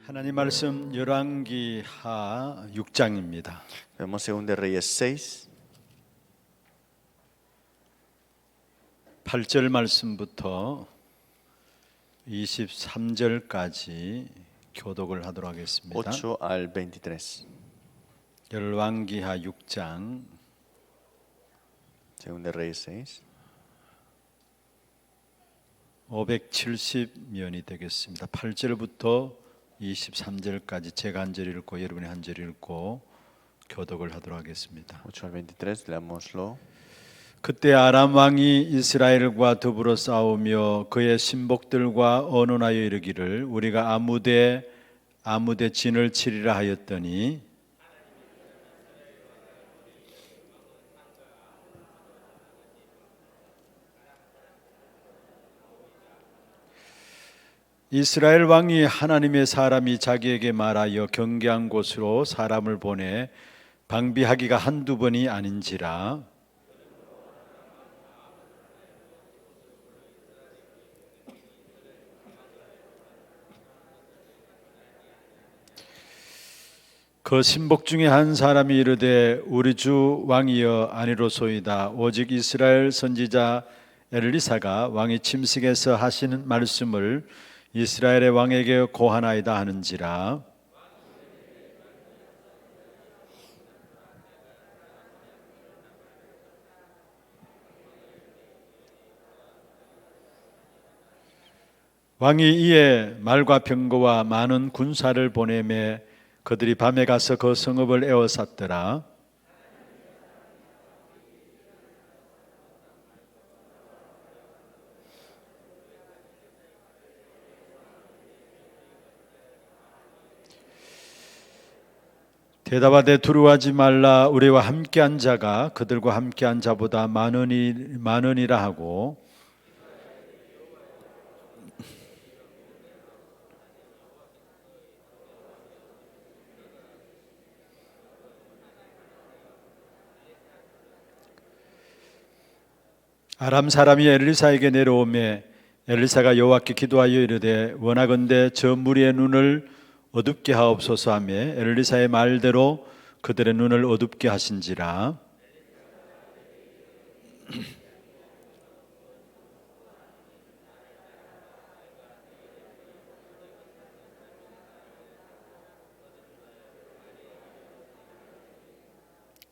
하나님 말씀 열왕기 하 6장입니다. Vemos 2 de Reyes 6, 8절 말씀부터 23절까지 교독을 하도록 하겠습니다. 8 al 23. 열왕기 하 6장 2 de Reyes 6. 570면이 되겠습니다. 8절부터 23절까지 제가 한 절 읽고 여러분이 한 절 읽고 교독을 하도록 하겠습니다. 8 al 23, leámoslo. 그때 아람 왕이 이스라엘과 더불어 싸우며 그의 신복들과 언언하여 이르기를 우리가 아무데 진을 치리라 하였더니 이스라엘 왕이 하나님의 사람이 자기에게 말하여 경계한 곳으로 사람을 보내 방비하기가 한두 번이 아닌지라. 그 신복 중에 한 사람이 이르되 우리 주 왕이여 아니로소이다. 오직 이스라엘 선지자 엘리사가 왕이 침식에서 하시는 말씀을 이스라엘의 왕에게 고하나이다 하는지라. 왕이 이에 말과 병거와 많은 군사를 보내매 그들이 밤에 가서 그 성읍을 에워쌌더라. 대답하되 두려워하지 말라. 우리와 함께한 자가 그들과 함께한 자보다 많으니라 하고 아람 사람이 엘리사에게 내려오매 엘리사가 여호와께 기도하여 이르되 원하건대 저 무리의 눈을 어둡게 하옵소서 하며 엘리사의 말대로 그들의 눈을 어둡게 하신지라.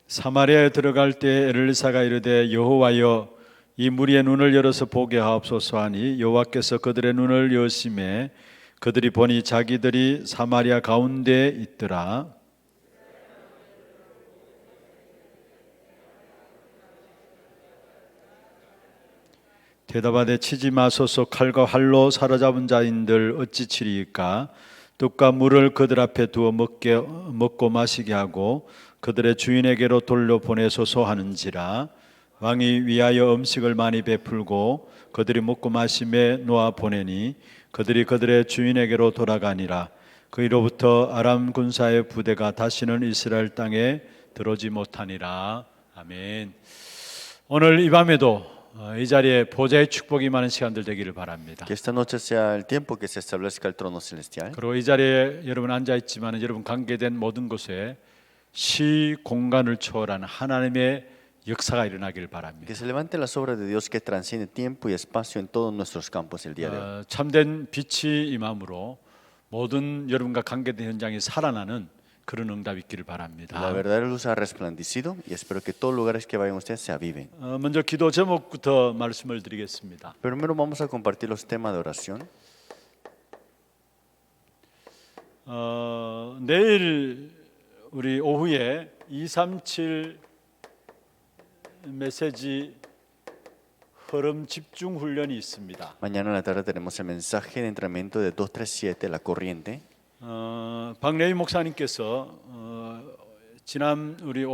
사마리아에 들어갈 때 엘리사가 이르되 여호와여 이 무리의 눈을 열어서 보게 하옵소서 하니 여호와께서 그들의 눈을 여심해 그들이 보니 자기들이 사마리아 가운데에 있더라. 대답하되 치지 마소서. 칼과 활로 사로잡은 자인들 어찌 치리이까. 떡과 물을 그들 앞에 두어 먹고 마시게 하고 그들의 주인에게로 돌려보내소서 하는지라. 왕이 위하여 음식을 많이 베풀고 그들이 먹고 마심에 놓아 보내니 그들이 그들의 주인에게로 돌아가니라. 그 이로부터 아람 군사의 부대가 다시는 이스라엘 땅에 들어오지 못하니라. 아멘. 오늘 이 밤에도 이 자리에 보좌의 축복이 많은 시간들 되기를 바랍니다. Que esta noche sea el tiempo que se establezca el trono celestial. 그리고 이 자리에 여러분 앉아 있지만 여러분 관계된 모든 곳에 시 공간을 초월하는 하나님의 역사가 일어나길 바랍니다. Que se levanten las obras de Dios que transcienden tiempo y espacio en todos nuestros campos el día de hoy. 참된 빛이 임함으로 모든 여러분과 관계된 현장이 살아나는 그런 응답이 있기를 바랍니다. La verdadera luz ha resplandecido y espero que todos los lugares que vayan ustedes se aviven. 먼저 기도 제목부터 말씀을 드리겠습니다. Primero vamos a compartir los temas de oración. 내일 우리 오후에 237 메시지 흐름 집중 훈련이 있습니다. Mañana en la tarde tenemos el mensaje de entrenamiento de 237, la corriente. 박래희 목사님께서 지난 우리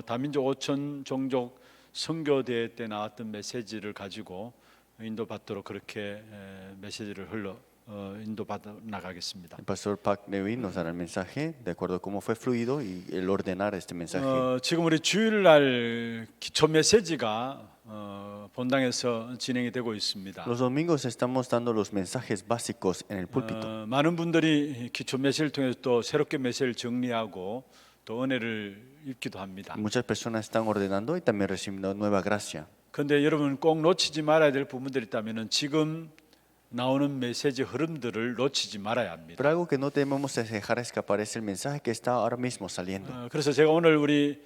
다민족 5천 종족 선교대회 때 나왔던 메시지를 가지고 인도받도록 그렇게 메시지를 인도받아 나가겠습니다. El pastor Pak Levin nos dará el mensaje de acuerdo a cómo fue fluido y el ordenar este mensaje. 지금 우리 주일날 기초 메시지가 본당에서 진행이 되고 있습니다. Los domingos estamos dando los mensajes básicos en el púlpito. 많은 분들이 기초 메시지를 통해서 또 새롭게 메시지를 정리하고 또 은혜를 입기도 합니다. Muchas personas están ordenando y también recibiendo nueva gracia. 그런데 여러분 꼭 놓치지 말아야 될 부분들이 있다면 지금 나오는 메시지 흐름들을 놓치지 말아야 합니다. Pero algo que no debemos dejar escapar es el mensaje que está ahora mismo saliendo. 그래서 제가 오늘 우리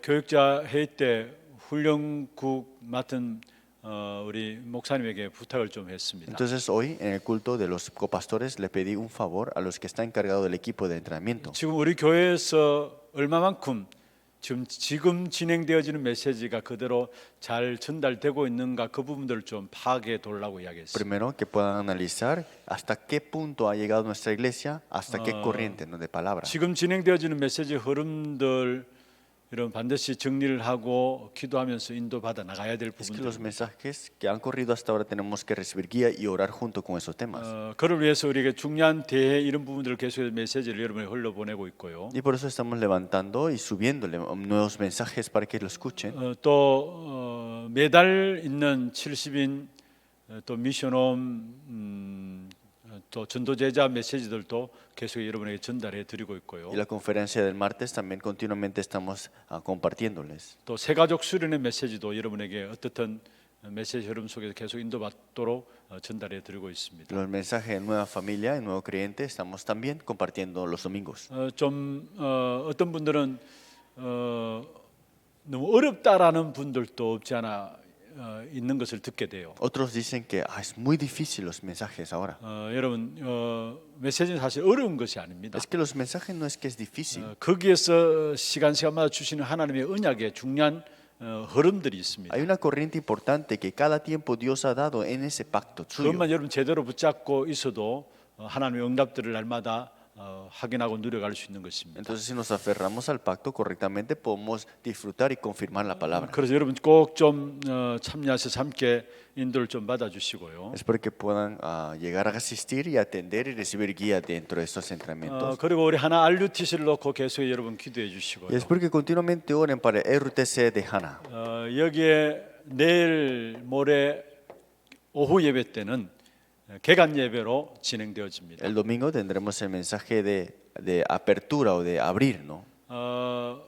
교육자 회의 때 훈련국 맡은 우리 목사님에게 부탁을 좀 했습니다. Entonces hoy en el culto de los copastores le pedí un favor a los que están encargados del equipo de entrenamiento. 지금 우리 교회에서 얼마만큼 지금 진행되어지는 메시지가 그대로 잘 전달되고 있는가 그 부분들을 좀 파악해 보려고 이야기했습니다. Primero que puedan analizar hasta qué punto ha llegado nuestra iglesia, hasta qué corriente, ¿no?, de palabra. 지금 진행되어지는 메시지 흐름들 이런 반드시 정리를 하고 기도하면서 인도받아 나가야 될 Es que 부분들. los mensajes que han corrido hasta ahora tenemos que recibir guía y orar junto con esos temas. 그를 위해서 우리에게 중요한 대회 이런 부분들을 계속해서 메시지를 여러분에 흘려보내고 있고요. Y por eso estamos levantando y subiéndole nuevos mensajes para que lo escuchen. 또 매달 있는 70인 또 미션홈 또 전도제자 메시지들도 계속 여러분에게 전달해 드리고 있고요. Y la conferencia del martes también continuamente estamos compartiéndoles. 또 새가족 수련의 메시지도 여러분에게 어떻든 메시지 흐름 속에서 계속 인도받도록 전달해 드리고 있습니다. Los mensajes de nueva familia y nuevo creyente estamos también compartiendo los domingos. 어떤 분들은 너무 어렵다라는 분들도 없지 않아 있는 것을 듣게 돼요. Otros dicen que es muy difícil los mensajes ahora. 여러분 메시지는 사실 어려운 것이 아닙니다. Es que los mensajes no es que es difícil. 거기에서 시간마다 주시는 하나님의 언약의 중요한 흐름들이 있습니다. Hay una corriente importante que cada tiempo Dios ha dado en ese pacto suyo. 그것만 여러분 제대로 붙잡고 있어도 하나님의 응답들을 날마다 확인하고 누려갈 수 있는 것입니다. Entonces, si nos aferramos al pacto correctamente, podemos disfrutar y confirmar la palabra. 그래서 여러분 꼭 좀 참여하셔서 함께 인도를 좀 받아주시고요. Espero que puedan llegar a asistir y atender y recibir guía dentro de estos entrenamientos. 그리고 우리 하나 RUTC를 놓고 계속 여러분 기도해 Y 주시고요. espero que continuamente oren para el RUTC de Hana. 여기에 내일 모레 오후 예배 때는 개관 예배로 진행되어집니다. El domingo tendremos el mensaje de apertura o de abrir, ¿no?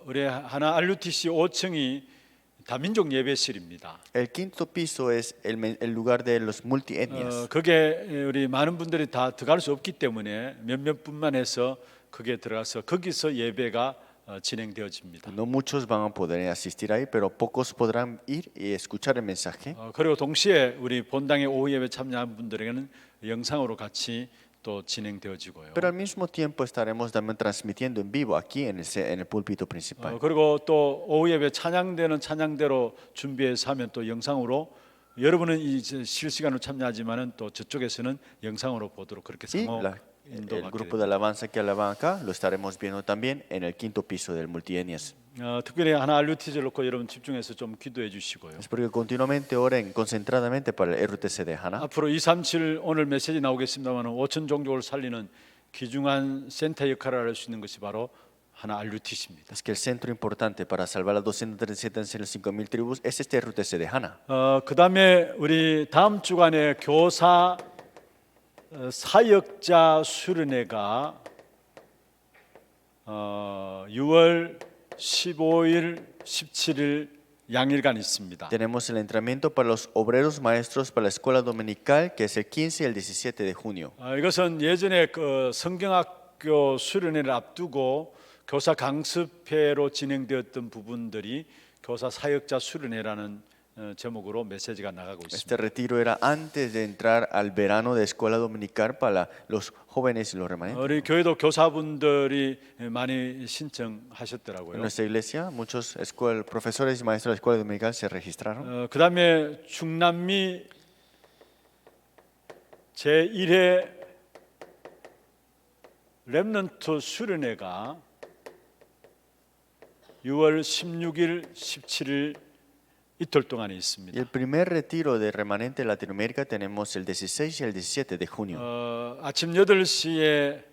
우리 하나 RUTC 5층이 다민족 예배실입니다. El quinto piso es el lugar de los multietnias. 그게 우리 많은 분들이 다 들어갈 수 없기 때문에 몇몇분만 해서 그게 들어가서 거기서 예배가 진행되어집니다. No muchos van a poder asistir ahí, pero pocos podrán ir y escuchar el mensaje. 그리고 동시에 우리 본당의 오후 예배 참여한 분들에게는 영상으로 같이 또 진행되어지고요. Pero al mismo tiempo estaremos también transmitiendo en vivo aquí en el púlpito principal. 그리고 또 오후 예배 찬양대는 찬양대로 준비해서 하면 또 영상으로 여러분은 이 실시간으로 참여하지만은 또 저쪽에서는 영상으로 보도록 그렇게 Y 상호 el 인도받게 grupo 됩니다. de alabanza que alaban acá lo estaremos viendo también en el quinto piso del multietnias. 특별히 하나 RUTC를 놓고 여러분 집중해서 좀 기도해 주시고요. Espero que continuamente oren concentradamente para el RUTC de Hana. 앞으로 237 오늘 메시지 나오겠습니다만 5천 종족을 살리는 귀중한 센터 역할을 할 수 있는 것이 바로 하나 RUTC입니다. Es que el centro importante para salvar las 237 en los 5,000 tribus es este RUTC de Hana. 그다음에 우리 다음 주간에 교사 사역자 수련회가 6월 15일, 17일 양일간 있습니다. Tenemos el entrenamiento para los obreros maestros para la escuela dominical, que es el 15 y el 17 de junio. 이것은 예전에 그 성경학교 수련회를 앞두고 교사 강습회로 진행되었던 부분들이 교사 사역자 수련회라는 제목으로 메시지가 나가고 있습니다. Este retiro era antes de entrar al verano de escuela dominical para los jóvenes y los remanentes. 우리 교회도 교사분들이 많이 En 신청하셨더라고요. nuestra iglesia, muchos profesores y maestros de la escuela dominical se registraron. 그다음에 중남미 제1회 렘넌트 수련회가 6월 16일, 17일 이틀 동안에 Y 있습니다. el primer retiro de remanente de Latinoamérica tenemos el 16 y el 17 de junio. 아침 8시에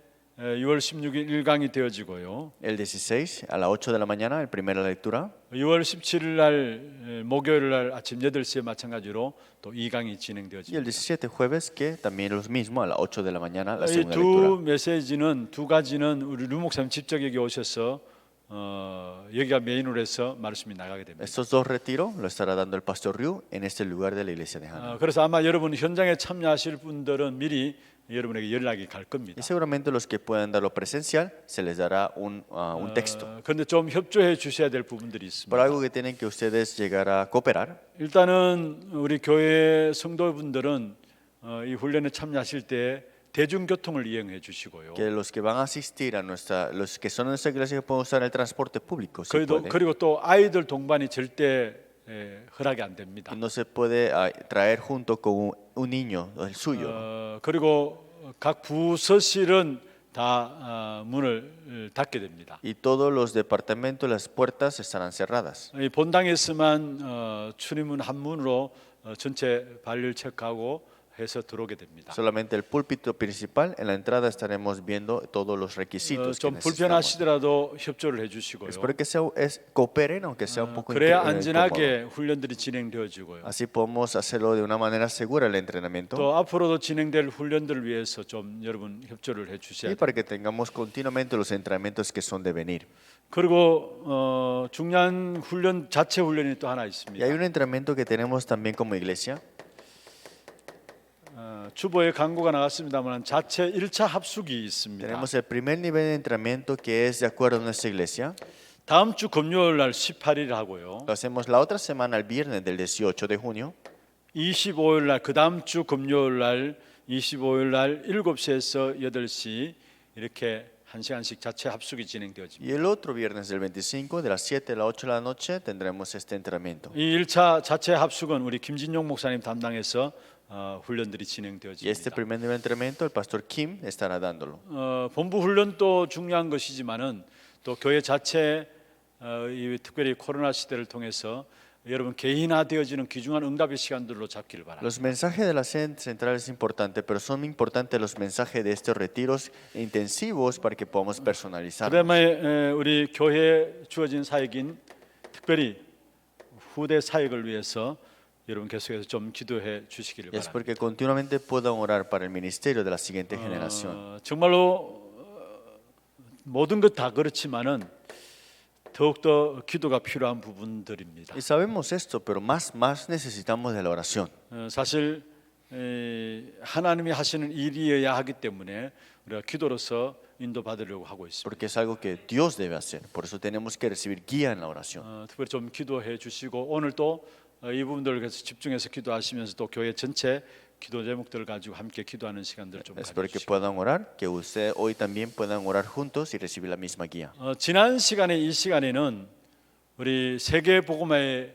6월 16일 1강이 되어지고요. El 16 a las 8 de la mañana, el primera lectura. 6월 17일 날 목요일 날 아침 8시에 마찬가지로 또 2강이 Y el 진행되어집니다. 17 jueves, que también es lo mismo, a las 8 de la mañana, la 이 segunda 두 lectura. 메시지는 두 가지는 우리 류 목사님 직접 여기 오셔서 여기가 메인으로 해서 말씀이 나가게 됩니다. Estos dos retiros lo estará dando el pastor Ryu en este lugar de la iglesia de Hana. 그래서 아마 여러분 현장에 참여하실 분들은 미리 여러분에게 연락이 갈 겁니다. Y seguramente los que puedan darlo presencial, se les dará un texto. 그런데 좀 협조해 주셔야 될 부분들이 있습니다. Pero algo que tienen que ustedes llegar a cooperar. 일단은 우리 교회 성도분들은 이 훈련에 참여하실 때 대중교통을 이용해 주시고요. Que los que van a asistir a los que son en nuestra iglesia que pueden usar el transporte público. Si pueden. 그리고 또 아이들 동반이 절대 허락이 안 됩니다. Y no se puede traer junto con un niño, el suyo. 그리고 각 부서실은 다 문을 닫게 됩니다. Y todos los departamentos, las puertas estarán cerradas. 이 본당에서만 출입문 한 문으로 전체 발열 체크하고 해서 들어오게 됩니다. Solamente el púlpito principal, en la entrada estaremos viendo todos los requisitos que 좀 necesitamos. 불편하시더라도 협조를 해주시고요. Espero que cooperen, aunque sea un poco 그래야 incómodo. 안전하게 훈련들이 진행되어지고요. Así podemos hacerlo de una manera segura el entrenamiento. 또 앞으로도 진행될 훈련들을 위해서 좀 여러분 협조를 해주셔야 Y 돼요. para que tengamos continuamente los entrenamientos que son de venir. 그리고 중요한 훈련 자체 훈련이 또 하나 Y 있습니다. hay un entrenamiento que tenemos también como iglesia. 주보에 광고가 나왔습니다만 자체 1차 합숙이 있습니다. Tenemos el primer nivel de entrenamiento que es de acuerdo a nuestra iglesia. 다음 주 금요일 날 18일 하고요. Lo hacemos la otra semana, el viernes del 18 de junio. 25일 날 그 다음 주 금요일 날 25일 날 7시에서 8시 이렇게 1시간씩 자체 합숙이 진행되어집니다. Y el otro viernes del 25, de las 7 a las 8 de la noche, tendremos este entrenamiento. 이 1차 자체 합숙은 우리 김진용 목사님 담당해서 훈련들이 Y este 진행되어집니다. primer nivel de entrenamiento, el pastor Kim estará dándolo. 본부 훈련도 중요한 것이지만은 또 교회 자체 이 특별히 코로나 시대를 통해서 여러분 개인화되어지는 귀중한 응답의 시간들로 잡기를 바랍니다. Los mensajes de la sede central es importante, pero son importantes los mensajes de estos retiros intensivos para que podamos personalizar. 그다음에 우리 교회에 주어진 사역인 특별히 후대 사역을 위해서 여러분 계속해서 좀 기도해 주시기를 Y es 바랍니다. porque continuamente puedan orar para el ministerio de la siguiente generación. 정말로 모든 것 다 그렇지만은 더욱더 기도가 필요한 부분들입니다. Y sabemos esto, pero más necesitamos de la oración. 사실 하나님이 하시는 일이어야 하기 때문에 우리가 기도로서 인도받으려고 하고 있습니다. Porque es algo que Dios debe hacer. Por eso tenemos que recibir guía en la oración. 특별히 좀 기도해 주시고 오늘 또 이 부분들을 계속 집중해서 기도하시면서 또 교회 전체 기도 제목들을 가지고 함께 기도하는 시간들을 좀 Espero que 가지시고 puedan orar, que ustedes hoy también puedan orar juntos y recibir la misma guía. 지난 시간에 이 시간에는 우리 세계 복음화의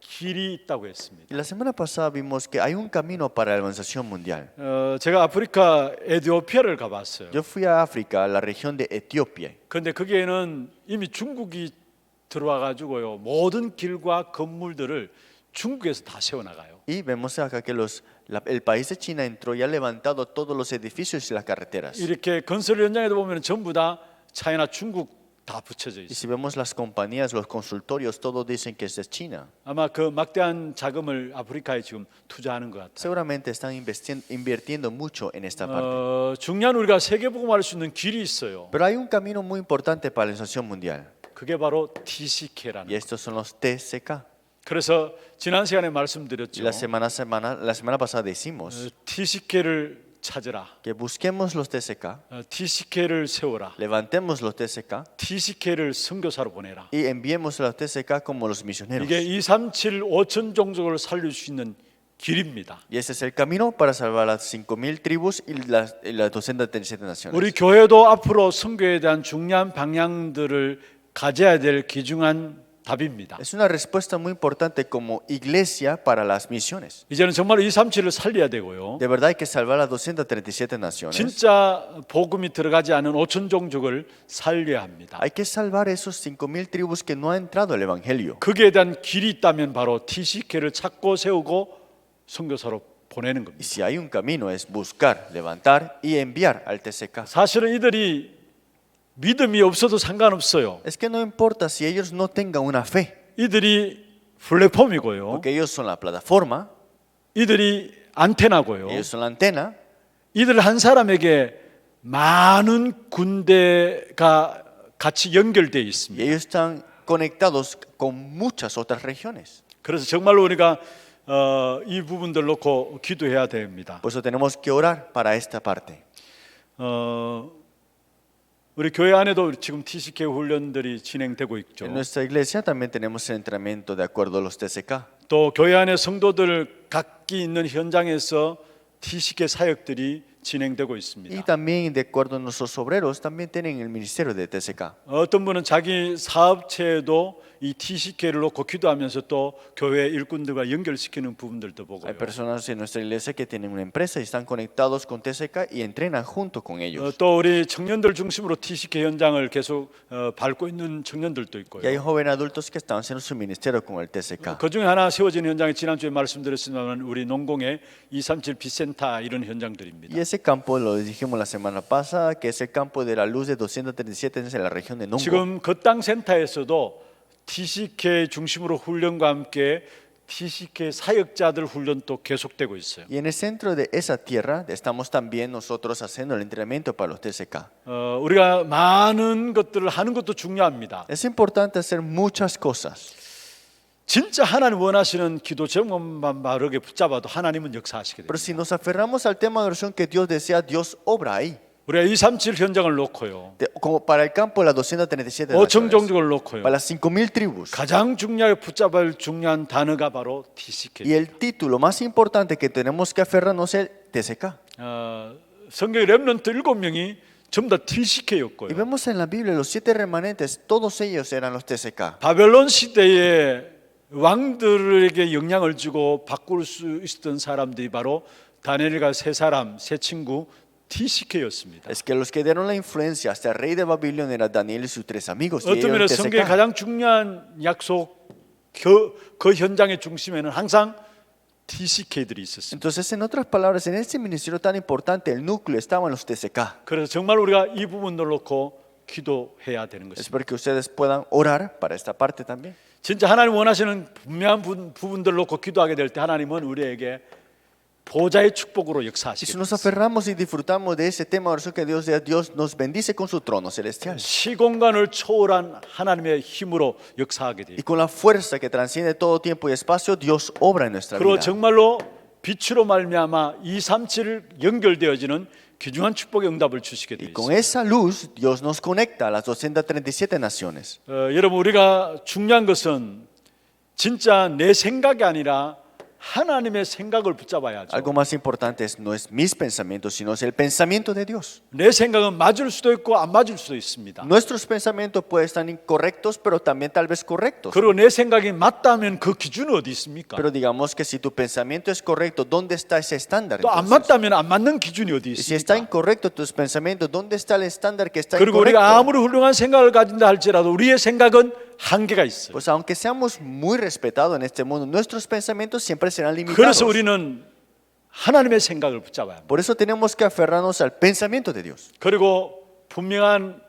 길이 있다고 했습니다. Y la semana pasada vimos que hay un camino para la evangelización mundial. 제가 아프리카 에티오피아를 가봤어요. Yo fui a África, a la región de Etiopía. 그런데 거기에는 이미 중국이 들어와 가지고요 모든 길과 건물들을 중국에서 다 세워나가요. Y vemos acá que el país de China entró y ha levantado todos los edificios y las carreteras. 이렇게 건설 현장에도 보면 전부 다 차이나 중국 다 붙여져 Y 있어요. si vemos las compañías, los consultorios, todos dicen que es de China. 아마 그 막대한 자금을 아프리카에 지금 투자하는 것 같아요. Seguramente están invirtiendo mucho en esta parte. 중요한 우리가 세계 복음화할 수 있는 길이 있어요. Pero hay un camino muy importante para la evangelización mundial. 그게 바로 TCK라는 Y estos son los TCK. 그래서 지난 시간에 Y 말씀드렸죠. la semana pasada decimos TCK를 찾으라. que busquemos los TCK, TCK를 세워라. levantemos los TCK TCK를 선교사로 보내라. y enviemos a los TCK como los misioneros. 이게 237 5천 종족을 살릴 수 있는 길입니다. Y ese es el camino para salvar las 5,000 tribus y las 237 naciones. 우리 교회도 앞으로 선교에 대한 중요한 방향들을 가져야 될 귀중한 답입니다. Es una respuesta muy importante como iglesia para las misiones. 이제는 정말 237을 살려야 되고요. De verdad hay que salvar las 237 naciones. 진짜 복음이 들어가지 않은 5천 종족을 살려야 합니다. Hay que salvar esos 5,000 tribus que no han entrado al evangelio. 거기에 대한 길이 있다면 바로 TCK를 찾고 세우고 선교사로 보내는 Y 겁니다. si hay un camino es buscar, levantar y enviar al TCK. 사실은 이들이 믿음이 없어도 상관없어요. Es que no importa si ellos no tengan una fe, 이들이 플랫폼이고요. porque ellos son la plataforma, 이들이 안테나고요. ellos son la antena, 이들 한 사람에게 많은 군대가 같이 연결되어 y 있습니다. ellos están conectados con muchas otras regiones. 그래서 정말로 우리가 이 부분들 놓고 기도해야 됩니다. Por eso tenemos que orar para esta parte. 우리 교회 안에도 지금 TCK 훈련들이 진행되고 있죠. En nuestra iglesia también tenemos el entrenamiento de acuerdo a los TCK. 또 교회 안에 성도들 각기 있는 현장에서 TCK 사역들이 진행되고 Y 있습니다. también de acuerdo a nuestros obreros también tienen el ministerio de TCK. 어떤 분은 자기 사업체에도 이 TCK를 놓고 기도하면서 또 교회 일꾼들과 연결시키는 부분들도 보고요. Hay personas en nuestra iglesia que tienen una empresa y están conectados con TCK y entrenan junto con ellos. 또 우리 청년들 중심으로 TCK 현장을 계속 밟고 있는 청년들도 Y hay 있고요. jóvenes adultos que están haciendo su ministerio con el TCK. 그 중에 하나 세워지는 현장이 지난주에 말씀드렸지만 우리 농공의 237 비센타 이런 현장들입니다. Y ese campo, lo dijimos la semana pasada, que es el campo de la luz de 237 en la región de Nongo. 지금 그 땅 센터에서도 TCK 중심으로 훈련과 함께 TCK 사역자들 훈련도 계속되고 있어요. Y en el centro de esa tierra estamos también nosotros haciendo el entrenamiento para los TCK. 우리가 많은 것들을 하는 것도 중요합니다. Es importante hacer muchas cosas. 진짜 하나님 원하시는 기도 제목만 바르게 붙잡아도 하나님은 역사하시게 Pero 됩니다. si nos aferramos al tema de oración que Dios desea, Dios obra ahí. 우리가 237 현장을 놓고요. Como para el campo de las 237 5천 naciones, 종족을 놓고요. para las 5,000 tribus. 가장 중요하게 붙잡을 중요한 단어가 바로 Y TCK. el título más importante que tenemos que aferrarnos es el TCK. 성경의 렘넌트 7명이 전부 다 Y TCK였고요. vemos en la Biblia los 7 remanentes, todos ellos eran los TCK. 바벨론 시대에 왕들에게 영향을 주고 바꿀 수 있었던 사람들이 바로 다니엘과 세 사람, 세 친구 TCK였습니다. Es que los que dieron la influencia hasta el rey de Babilonia era Daniel y sus 3 amigos. Y 어떤 면에 ellos 성경의 TCK. 가장 중요한 약속 그 현장의 중심에는 항상 TCK들이 있었습니다. Entonces, en otras palabras, en este ministerio tan importante, el núcleo estaban los TCK. 그래서 정말 우리가 이 부분을 놓고 기도해야 되는 것입니다. Espero que ustedes puedan orar para esta parte también. 진짜 하나님 원하시는 분명한 부분들을 놓고 기도하게 될 때 하나님은 우리에게 보좌의 축복으로 Y 역사하시게 si 됩니다. nos aferramos y disfrutamos de ese tema de oración que Dios da, Dios nos bendice con su trono celestial. 시공간을 초월한 하나님의 힘으로 역사하게 Y 됩니다. con la fuerza que transciende todo tiempo y espacio, Dios obra en nuestra 그리고 vida. 정말로 빛으로 말미암아 237 연결되어지는 귀중한 축복의 응답을 주시게 되어 Y con 있습니다. esa luz, Dios nos conecta a las 237 naciones. 여러분 우리가 중요한 것은 진짜 내 생각이 아니라 하나님의 생각을 붙잡아야죠. Algo más importante no es mis pensamientos, sino es el pensamiento de Dios. 내 생각은 맞을 수도 있고 안 맞을 수도 있습니다. Nuestros pensamientos pueden estar incorrectos, pero también tal vez correctos. 그리고 내 생각이 맞다면 그 기준은 어디 있습니까? Pero digamos que si tu pensamiento es correcto, ¿dónde está ese estándar? 또 안 entonces? 맞다면 안 맞는 기준이 어디 Y si está 있습니까? incorrecto tus pensamientos, ¿dónde está el estándar que está 그리고 incorrecto? 우리가 아무리 훌륭한 생각을 가진다 할지라도 우리의 생각은 한계가 있어요. Pues aunque seamos muy respetados en este mundo, nuestros pensamientos siempre serán 그래서 limitados. 우리는 하나님의 생각을 붙잡아야 합니다. Por eso tenemos que aferrarnos al pensamiento de Dios 그리고 분명한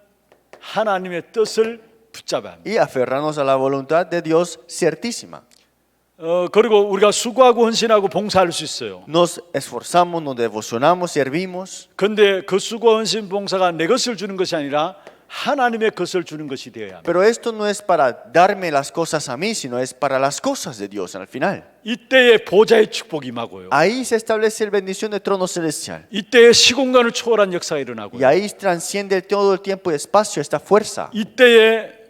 하나님의 뜻을 붙잡아야 합니다. y aferrarnos a la voluntad de Dios certísima. 그리고 우리가 수고하고 헌신하고 봉사할 수 있어요. Nos esforzamos, nos devocionamos, servimos, 그런데 그 수고, 헌신, 봉사가 내 것을 주는 것이 아니라 하나님의 것을 주는 것이 되어야 합니다. pero esto no es para darme las cosas a mí, sino es para las cosas de Dios al final. 이때의 보좌의 축복이 임하고요. Ahí se establece la bendición del trono celestial. 이때의 시공간을 초월한 역사가 일어나고요. Y ahí transciende todo el tiempo y espacio esta fuerza. 이때에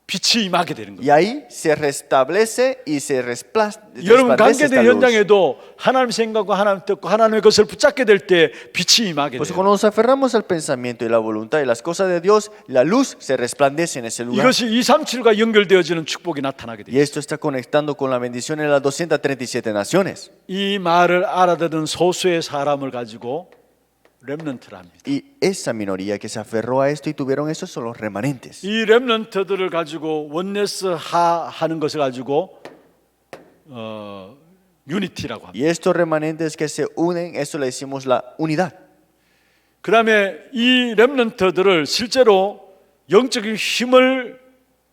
빛이 임하게 되는 Y 겁니다. ahí se restablece y se 여러분 resplandece esta 관계된 luz. 현장에도 하나님 생각과 하나님 뜻과 하나님의 것을 붙잡게 될 때 빛이 임하게 Pues 돼요. cuando nos aferramos al pensamiento y la voluntad y las cosas de Dios, la luz se resplandece en ese lugar. 이것이 237과 연결되어지는 축복이 나타나게 Y 돼요. esto está conectando con la bendición en las 237 naciones. 이 말을 알아듣는 소수의 사람을 가지고 렘넌트랍니다. Y esa minoría que se aferró a esto y tuvieron eso son los remanentes. 이 렘넌트들을 가지고 원네스 하는 것을 가지고 유니티라고 합니다. Y estos remanentes que se unen, eso le decimos la unidad. 그 다음에 이 렘넌트들을 실제로 영적인 힘을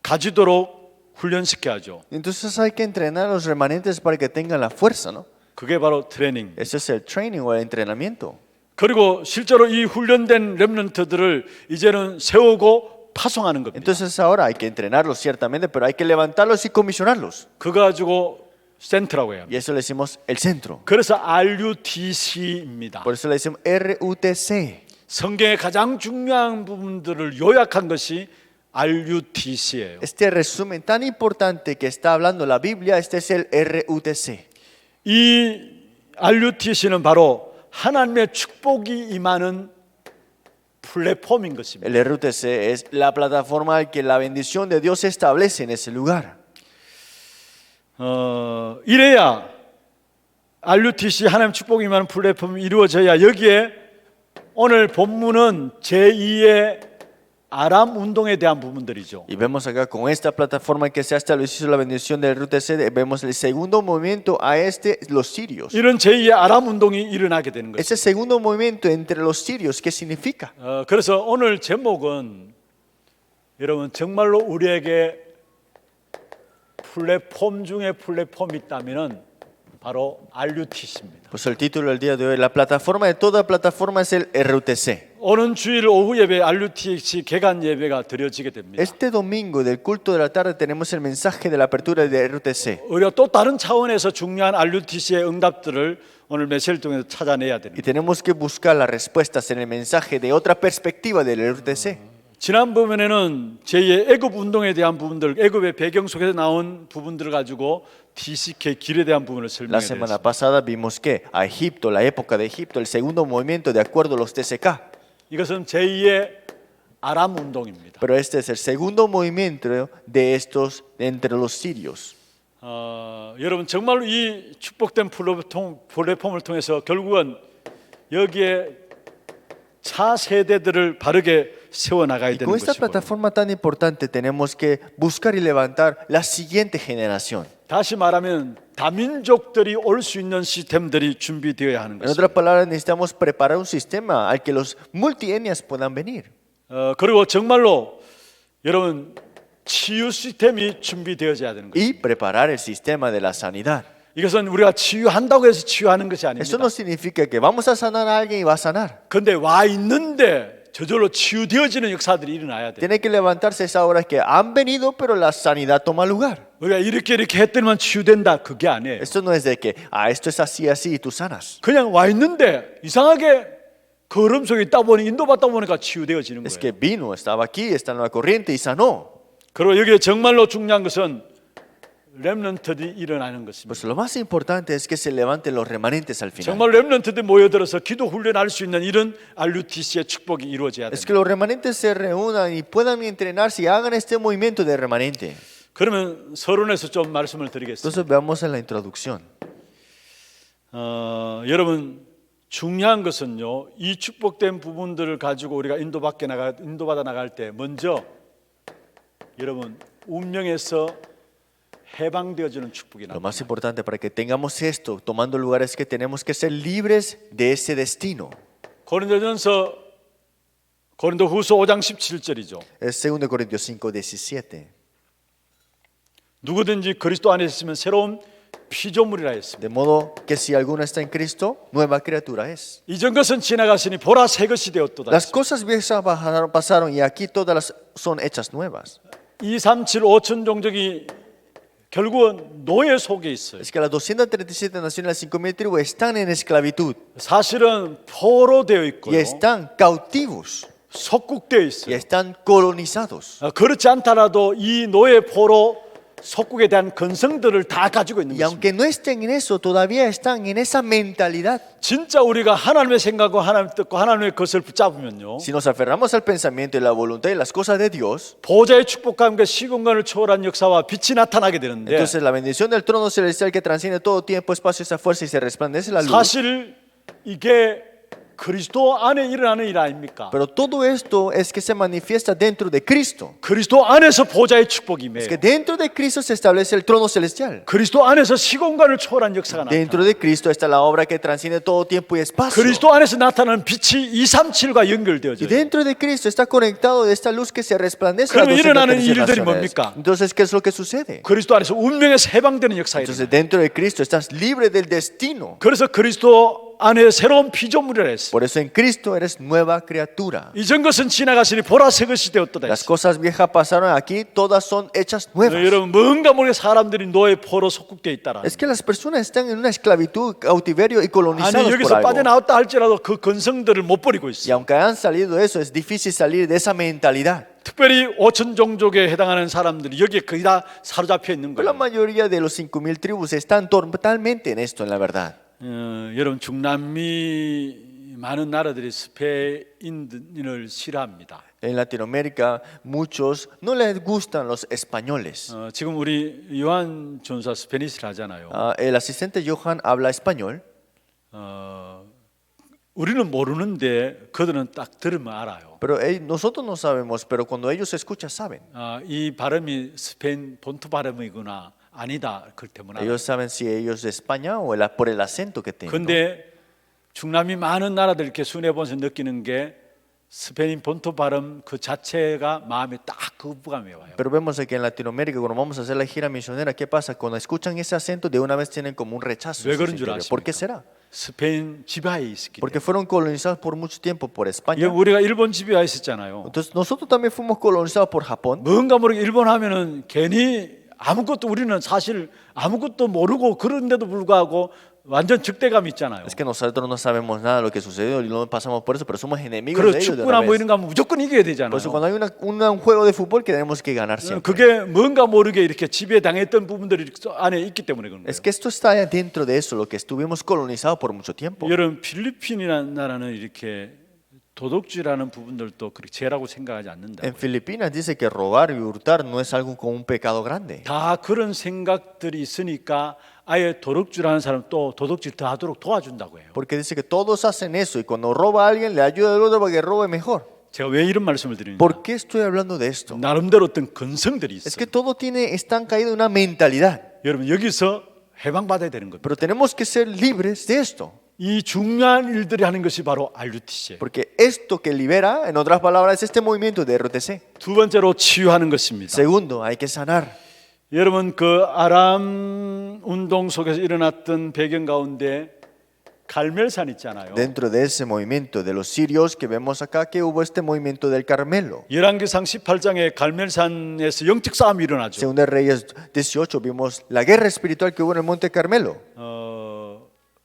가지도록 훈련시켜야죠. Entonces hay que entrenar a los remanentes para que tengan la fuerza, ¿no? 그게 바로 트레이닝. Ese es el training o el entrenamiento. 그리고 실제로 이 훈련된 렘넌트들을 이제는 세우고 파송하는 겁니다. Entonces ahora hay que entrenarlos ciertamente, pero hay que levantarlos y comisionarlos. 그거 가지고 센터라고 해요. Y eso le decimos el centro. 그래서 RUTC입니다. Por eso le decimos RUTC. 성경의 가장 중요한 부분들을 요약한 것이 RUTC예요. Este resumen tan importante que está hablando la Biblia, este es el RUTC. 이 RUTC는 바로 하나님의 축복이 임하는 플랫폼인 것입니다. El RUTC es la plataforma al que la bendición de Dios se establece en ese lugar. 이래야 RUTC 하나님 축복이 임하는 플랫폼이 이루어져야 여기에 오늘 본문은 제2의 아람 운동에 대한 부분들이죠. Y vemos acá con esta plataforma que se ha establecido la bendición del RUTC, vemos el segundo movimiento a los sirios. 이런 제2의 아람 운동이 일어나게 되는 거죠. Ese segundo movimiento entre los sirios, ¿qué significa? 그래서 오늘 제목은 여러분 정말로 우리에게 플랫폼 중에 플랫폼이 있다면은 바로 RUTC입니다. Pues el título del día de hoy, la plataforma de toda plataforma es el RUTC. 오는 주일 오후 예배 RUTC 개관 예배가 드려지게 됩니다. Este domingo del culto de la tarde tenemos el mensaje de la apertura de RUTC. 우리가 또 다른 차원에서 중요한 RUTC의 응답들을 오늘 메시지를 통해서 찾아내야 Y 됩니다. tenemos que buscar las respuestas en el mensaje de otra perspectiva del RUTC. 지난 부분에는 제2의 애굽 운동에 대한 부분들, 애굽의 배경 속에서 나온 부분들을 가지고 TCK 길에 대한 부분을 La semana 설명했습니다. pasada vimos que a Egipto, la época de Egipto, el segundo movimiento de acuerdo a los TCK. 이것은 제2의 아람 운동입니다. Pero este es el segundo movimiento de estos entre los sirios. 여러분 정말로 이 축복된 플랫폼을 통해서 결국은 여기에 차 세대들을 바르게 세워나가야 Y 되는 con esta 것이고 plataforma tan importante tenemos que buscar y levantar la siguiente generación. 다시 말하면 다민족들이 올 수 있는 시스템들이 준비되어야 하는 En 것입니다. otras palabras, necesitamos preparar un sistema al que los multietnias puedan venir. 그리고 정말로 여러분 치유 시스템이 준비되어져야 되는 것입니다. Y preparar el sistema de la sanidad. 이것은 우리가 치유한다고 해서 치유하는 것이 아닙니다. Eso no significa que vamos a sanar a alguien y va a sanar. 그런데 와 있는데 저절로 치유되어지는 역사들이 일어나야 돼. Tiene que levantarse esa hora que han venido, pero la sanidad toma lugar. 우리가 이렇게 했더니만 치유된다 그게 아니에요. Esto no es de que, esto es así, así y tú sanas. 그냥 와 있는데 이상하게 걸음 속에 있다 보니 인도받다 보니까 치유되어지는 Es 거예요. que vino, estaba aquí, está en la corriente y sanó. 그리고 여기에 정말로 중요한 것은 렘넌트들이 일어나는 것입니다. Pues lo más importante es que se levanten los remanentes al final. 정말 렘넌트들이 모여들어서 기도 훈련할 수 있는 이런 RUTC의 축복이 이루어져야 Es que 됩니다. los remanentes se reúnan y puedan entrenarse y hagan este movimiento de remanente. 그러면 서론에서 좀 말씀을 드리겠습니다. Entonces veamos en la introducción. 여러분 중요한 것은요, 이 축복된 부분들을 가지고 우리가 인도받아 나갈 때 먼저 여러분 운명에서 해방되어지는 축복이 Lo 나옵니다. más importante para que tengamos esto tomando lugar es que tenemos que ser libres de ese destino. 고린도후서 5장 17절이죠. Es 2 Corintios 5:17. 누구든지 그리스도 안에 있으면 새로운 피조물이라 했습니다. De modo que si alguno está en Cristo, nueva criatura es. 이전 것은 지나갔으니 보라 새 것이 되었도다. Las cosas viejas pasaron y aquí todas son hechas nuevas. 237 5천 종족이 결국은 노예 속에 있어요. Es que las 237 naciones, las 5,000 tribus están en esclavitud 사실은 포로되어 y 있고요. están cautivos 속국되어 y 있어요. están colonizados. 그렇지 않더라도 이 노예 포로 속국에 대한 근성들을 다 가지고 있는 Y 것입니다. aunque no estén en eso, todavía están en esa mentalidad. 진짜 우리가 하나님의 생각과 하나님의 뜻과 하나님의 것을 붙잡으면요, Si nos aferramos al pensamiento y la voluntad y las cosas de Dios, 보좌의 축복과 함께 시공간을 초월한 역사와 빛이 나타나게 되는데 entonces la bendición del trono celestial que trasciende todo tiempo, espacio, esa fuerza y se resplandece la luz. 사실 이게 그리스도 안에 일어나는 일 아닙니까? Pero todo esto es que se manifiesta dentro de Cristo. 그리스도 안에서 보좌의 축복이 Es 임해요. que dentro de Cristo se establece el trono celestial. 그리스도 안에서 시공간을 초월한 역사가 Dentro 나타나. de Cristo está la obra que transciende todo tiempo y espacio. 그리스도 안에서 나타나는 빛이 237과 연결되어져요. Y dentro de Cristo está conectado de esta luz que se resplandece a las 그러면 일어나는 237 일들이 naciones. 뭡니까? Entonces, ¿qué es lo que sucede? 그리스도 안에서 운명에서 해방되는 역사가 Entonces, 일어나요. dentro de Cristo estás libre del destino. 그래서 그리스도 안에 새로운 피조물이라 했어요. Por eso en Cristo eres nueva criatura. 이전 것은 지나갔으니 보라 새 것이 되었도다 Las 했어요. cosas viejas pasaron aquí, todas son hechas nuevas. 여러분 뭔가 모르게 사람들이 노예 포로 속국되어 있다라. Es que las personas están en una esclavitud, cautiverio y 아니 colonizados por 여기서 algo. 빠져나왔다 할지라도 그 건성들을 못 버리고 Y 있어요. aunque hayan salido de eso, es difícil salir de esa mentalidad. 특별히 5천 종족에 해당하는 사람들이 여기에 거의 다 사로잡혀 있는 Pero la 거예요. mayoría de los 5,000 tribus están totalmente en esto, en la verdad. 여러분 중남미 많은 나라들이 스페인을 싫어합니다. En Latinoamérica, muchos no les gustan los españoles. 지금 우리 요한 전사 스페니시를 하잖아요. El asistente Johan habla español. 우리는 모르는데 그들은 딱 들으면 알아요. Pero nosotros no sabemos, pero cuando ellos escuchan, saben. 이 발음이 스페인 본토 발음이구나 아니다 그걸 때문에 알아요. Ellos saben si ellos de España o por el acento que tienen. ¿No? 근데 중남미 많은 나라들 이렇게 순회보면서 느끼는 게 스페인 본토 발음 그 자체가 마음에 딱 거부감이 와요. Pero vemos que en Latinoamérica, cuando vamos a hacer la gira misionera, ¿qué pasa? Cuando escuchan ese acento, de una vez tienen como un rechazo. 왜 en su 그런 줄 interior. ¿Por qué 아십니까? será? 스페인 지배하에 있었기 때문에. Porque fueron colonizados por mucho tiempo por España. 우리가 일본 지배하에 있었잖아요. Entonces nosotros también fuimos colonizados por Japón. 뭔가 모르게 일본 하면은 괜히 아무것도 우리는 사실 아무것도 모르고 그런데도 불구하고 완전 적대감 있잖아요. Es que nosotros no sabemos nada de lo que sucedió y no pasamos por eso, pero somos enemigos 그리고 de ellos. De 축구나 una 뭐 vez. 이런 거 하면 무조건 이겨야 되잖아요. Por eso cuando hay un juego de fútbol que tenemos que ganar siempre. 그게 뭔가 모르게 이렇게 지배당했던 부분들이 안에 있기 때문에 그런 거예요. Es que esto está dentro de eso, lo que estuvimos colonizados por mucho tiempo. 여러분 필리핀이라는 나라는 이렇게 도덕주의라는 부분들도 그렇게 죄라고 생각하지 않는다. En Filipinas dice que robar y hurtar no es algo como un pecado grande. 다 그런 생각들이 있으니까 아예 도덕주의라는 사람 또 도덕질 더 하도록 도와준다고 해요. Porque dice que todos hacen eso y cuando roba a alguien le ayuda al otro para que robe mejor. 제가 왜 이런 말씀을 드리는가? ¿Por qué estoy hablando de esto? 나름대로 어떤 건성들이 Es 있어요. que todo están caído en una mentalidad. 여러분 여기서 해방받아야 되는 겁니다. Pero tenemos que ser libres de esto. 이 중요한 일들이 하는 것이 바로 RUTC예요. Porque esto que libera, en otras palabras, es este movimiento de RTC. 두 번째로 치유하는 것입니다. Segundo, hay que sanar. 여러분 그 아람 운동 속에서 일어났던 배경 가운데 갈멜산 있잖아요. Dentro de ese movimiento de los sirios que vemos acá, que hubo este movimiento del Carmelo. 열왕기상 18장에 갈멜산에서 영적 싸움이 일어나죠. Según de Reyes 18 vimos la guerra espiritual que hubo en el monte Carmelo.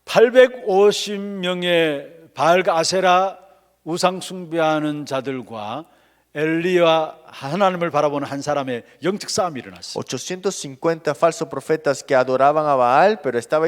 850명의 바알과 아세라 우상 숭배하는 자들과 엘리와 하나님을 바라보는 한 사람의 영적 싸움이 일어났어요. 850 falsos profetas que adoraban a Baal, pero estaba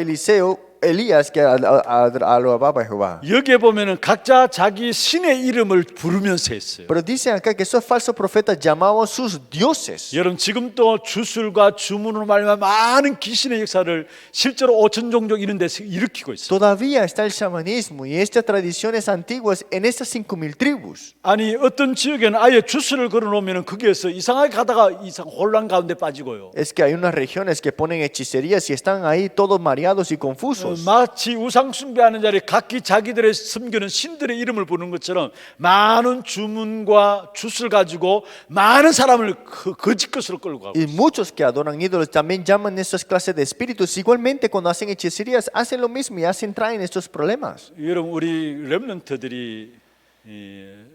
Elías que alababa a Jehová. 여기에 보면은 각자 자기 신의 이름을 부르면서 했어요. Pero dicen acá que esos falsos profetas llamaban sus dioses. 여러분 지금 또 주술과 주문으로 말미암아 많은 귀신의 역사를 실제로 5천 종족 이런 데서 일으키고 있어요. Todavía está el chamanismo y estas tradiciones antiguas en estas 5,000 tribus. 아니 어떤 지역에는 아예 주술을 걸어놓으면 거기에서 이상하게 가다가 혼란 가운데 빠지고요. Es que hay unas regiones que ponen hechicerías y están ahí todos mareados y confusos. 마치 우상 숭배하는 자리 각기 자기들의 섬기는 신들의 이름을 부르는 것처럼 많은 주문과 주술 가지고 많은 사람을 거짓 것으로 끌고 가고 Y muchos que adoran ídolos también llaman esas clases de espíritus. Igualmente cuando hacen hechicerías hacen lo mismo y traen estos problemas. 여러분 우리 렘넌트들이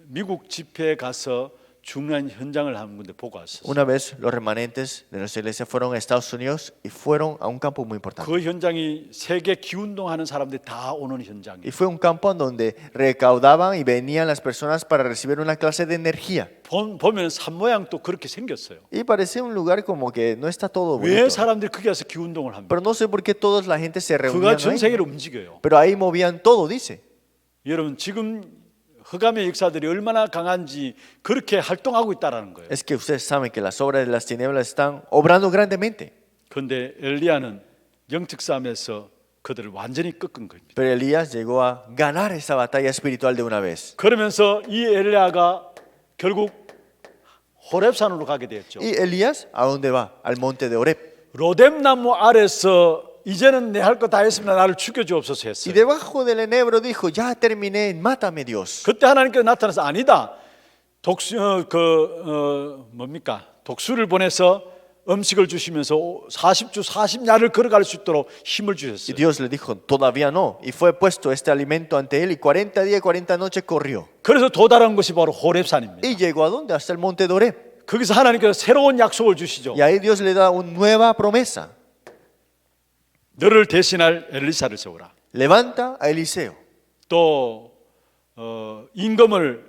미국 집회에 가서 중요한 현장을 한 군데 보고 왔었어요. Una vez los remanentes de nuestra iglesia fueron a Estados Unidos y fueron a un campo muy importante. 그 현장이 세계 기운동하는 사람들이 다 오는 현장이에요. Y fue un campo en donde recaudaban y venían las personas para recibir una clase de energía. 보면 산 모양도 그렇게 생겼어요. Y parecía un lugar como que no está todo 왜 bonito. 사람들이 거기 가서 기운동을 합니까? Pero no sé por qué toda la gente se 그가 reunía 전 ahí. 세계를 움직여요. Pero ahí movían todo, dice. 여러분 지금 흑암의 역사들이 얼마나 강한지 그렇게 활동하고 있다라는 거예요. Es que ustedes saben que las obras de las tinieblas están obrando grandemente. 그런데 엘리야는 영적 싸움에서 그들을 완전히 꺾은 겁니다. Pero Elías llegó a ganar esa batalla espiritual de una vez. 그러면서 이 엘리야가 결국 호렙산으로 가게 되었죠. ¿Y Elías a dónde va? Al monte de Oreb. 로뎀나무 아래서 이제는 내 할 거 다 했습니다. 나를 죽여주옵소서 Y 했어요. debajo del enebro dijo, ya terminé, mátame Dios. 그때 하나님께서 나타나서 아니다. 독수를 보내서 음식을 주시면서 40주 40야를 걸어갈 수 있도록 힘을 Y 주셨어요. Dios le dijo, todavía no. Y fue puesto este alimento ante él y 40 días y 40 noches corrió. 그래서 도달한 것이 바로 호렙산입니다. Y llegó a dónde? Hasta el monte de Oreb. 거기서 하나님께서 새로운 약속을 주시죠. Y ahí Dios le da una nueva promesa. 너를 대신할 엘리사를 세우라. Levanta a Eliseo. 또 임금을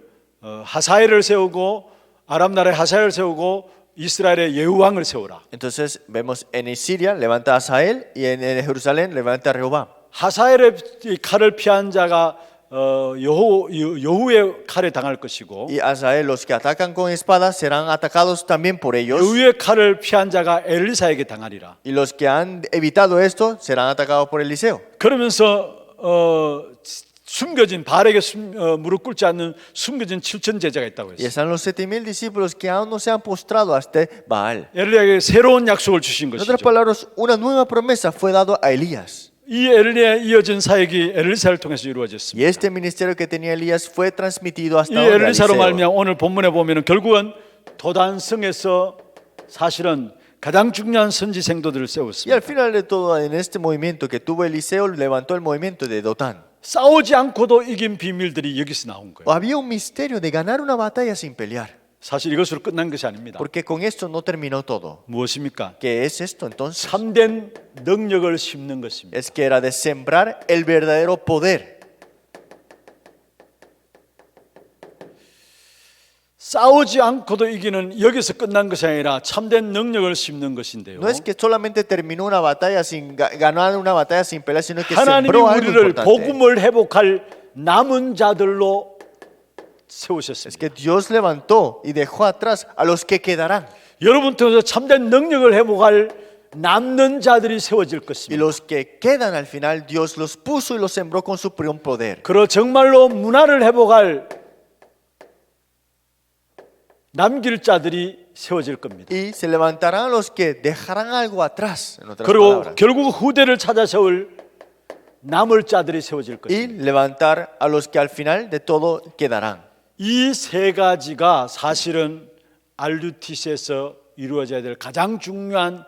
하사엘을 세우고 아람 나라의 하사엘을 세우고 이스라엘의 예후왕을 세우라. Entonces vemos en Siria levanta a Asael y en Jerusalén levanta a Rehoboam. 하사엘의 칼을 피한 자가 여후의 칼에 당할 것이고 Y Asael, los que atacan con espadas serán atacados también por ellos. 여후의 칼을 피한 자가 엘리사에게 당하리라. Y los que han evitado esto serán atacados por Eliseo. 그러면서 숨겨진 발에게 무릎 꿇지 않는 숨겨진 7천 제자가 있다고 Y 했어요. están los 7,000 discípulos que aún no se han postrado hasta Baal. 엘리야에게 새로운 약속을 주신 En 것이죠. otras palabras, una nueva promesa fue dado a Elías. 이 엘리야에 이어진 사역이 엘리사를 통해서 Y 이루어졌습니다. este ministerio que tenía Elías fue transmitido 이 hasta donde 엘리사로 Eliseo. 말미암아 오늘 본문에 보면은 결국은 도단성에서 사실은 가장 중요한 선지 생도들을 Y 세웠습니다. al final de todo, en este movimiento que tuvo Eliseo, levantó el movimiento de Dotán. 싸우지 않고도 이긴 비밀들이 여기서 나온 거예요. Había un misterio de ganar una batalla sin pelear. 사실 이것으로 끝난 것이 아닙니다. Porque con esto no terminó todo. 무엇입니까? ¿Qué es esto entonces? 참된 능력을 심는 것입니다. Es que era de sembrar el verdadero poder. 싸우지 않고도 이기는 여기서 끝난 것이 아니라 참된 능력을 심는 것인데요. No es que solamente terminó una batalla sin ganar una batalla sin pelear, sino que 하나님이 sembró algo 우리를 importante. 복음을 회복할 남은 자들로 Es 세우셨습니다. que Dios levantó y dejó atrás a los que quedarán. 여러분 통해서 참된 능력을 회복할 남는 자들이 세워질 Y 것입니다. los que quedan al final, Dios los puso y los sembró con su primer poder. 그리고 정말로 문화를 회복할 남길 자들이 세워질 겁니다. Y se levantarán los que dejarán algo atrás, en otras 그리고 palabras. 결국 후대를 찾아 세울 남을 자들이 세워질 Y 것입니다. levantar a los que al final de todo quedarán. 이 세 가지가 사실은 RUTC에서 이루어져야 될 가장 중요한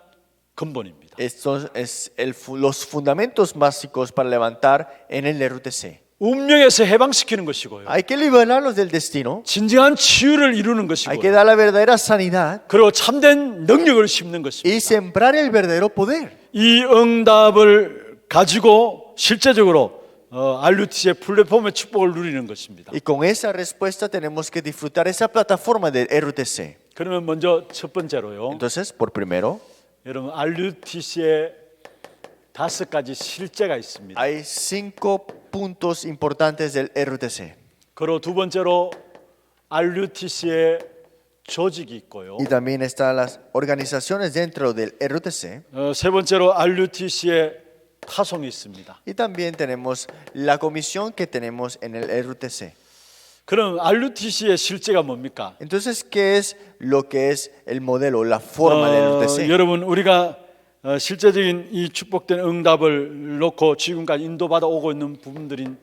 근본입니다. Estos es los fundamentos básicos para levantar en el RUTC. 운명에서 해방시키는 것이고요. Hay que liberarlos del destino. 진정한 치유를 이루는 Hay que 것이고요. dar la verdadera sanidad 그리고 참된 능력을 심는 것입니다. y sembrar el verdadero poder. 이 응답을 가지고 실제적으로 RUTC의 플랫폼의 축복을 누리는 것입니다. Y con esa respuesta tenemos que disfrutar esa plataforma del RUTC. 그러면 먼저 첫 번째로요. Entonces, por primero, 여러분 RUTC에 5가지 실제가 있습니다. hay 5 puntos importantes del RUTC. 그리고 두 번째로 RUTC에 조직이 있고요. Y también están las organizaciones dentro del RUTC. 세 번째로 RUTC에 파송이 있습니다. Y también tenemos la comisión que tenemos en el RUTC. 그럼 RUTC의 실제가 뭡니까? Entonces, ¿qué es lo que es el modelo, la forma del RUTC? 여러분 우리가 실제적인 이 축복된 응답을 놓고 지금까지 인도받아 오고 있는 부분들인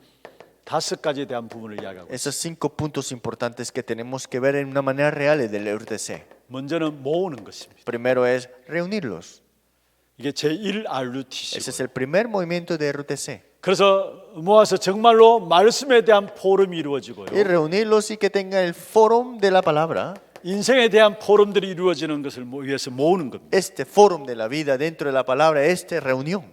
5가지에 대한 부분을 이야기하고 있습니다. Esos 5 puntos importantes que tenemos que ver en una manera real del RUTC. 먼저는 모으는 것입니다. Primero es reunirlos. 이게 제1 Ese RUTC. es el primer movimiento de RUTC. 그래서 모아서 정말로 말씀에 대한 포럼이 Y 이루어지고요. reunirlos y que tengan el fórum de la palabra. 인생에 대한 포럼들이 이루어지는 것을 위해서 모으는 겁니다. Este fórum de la vida dentro de la palabra, esta reunión.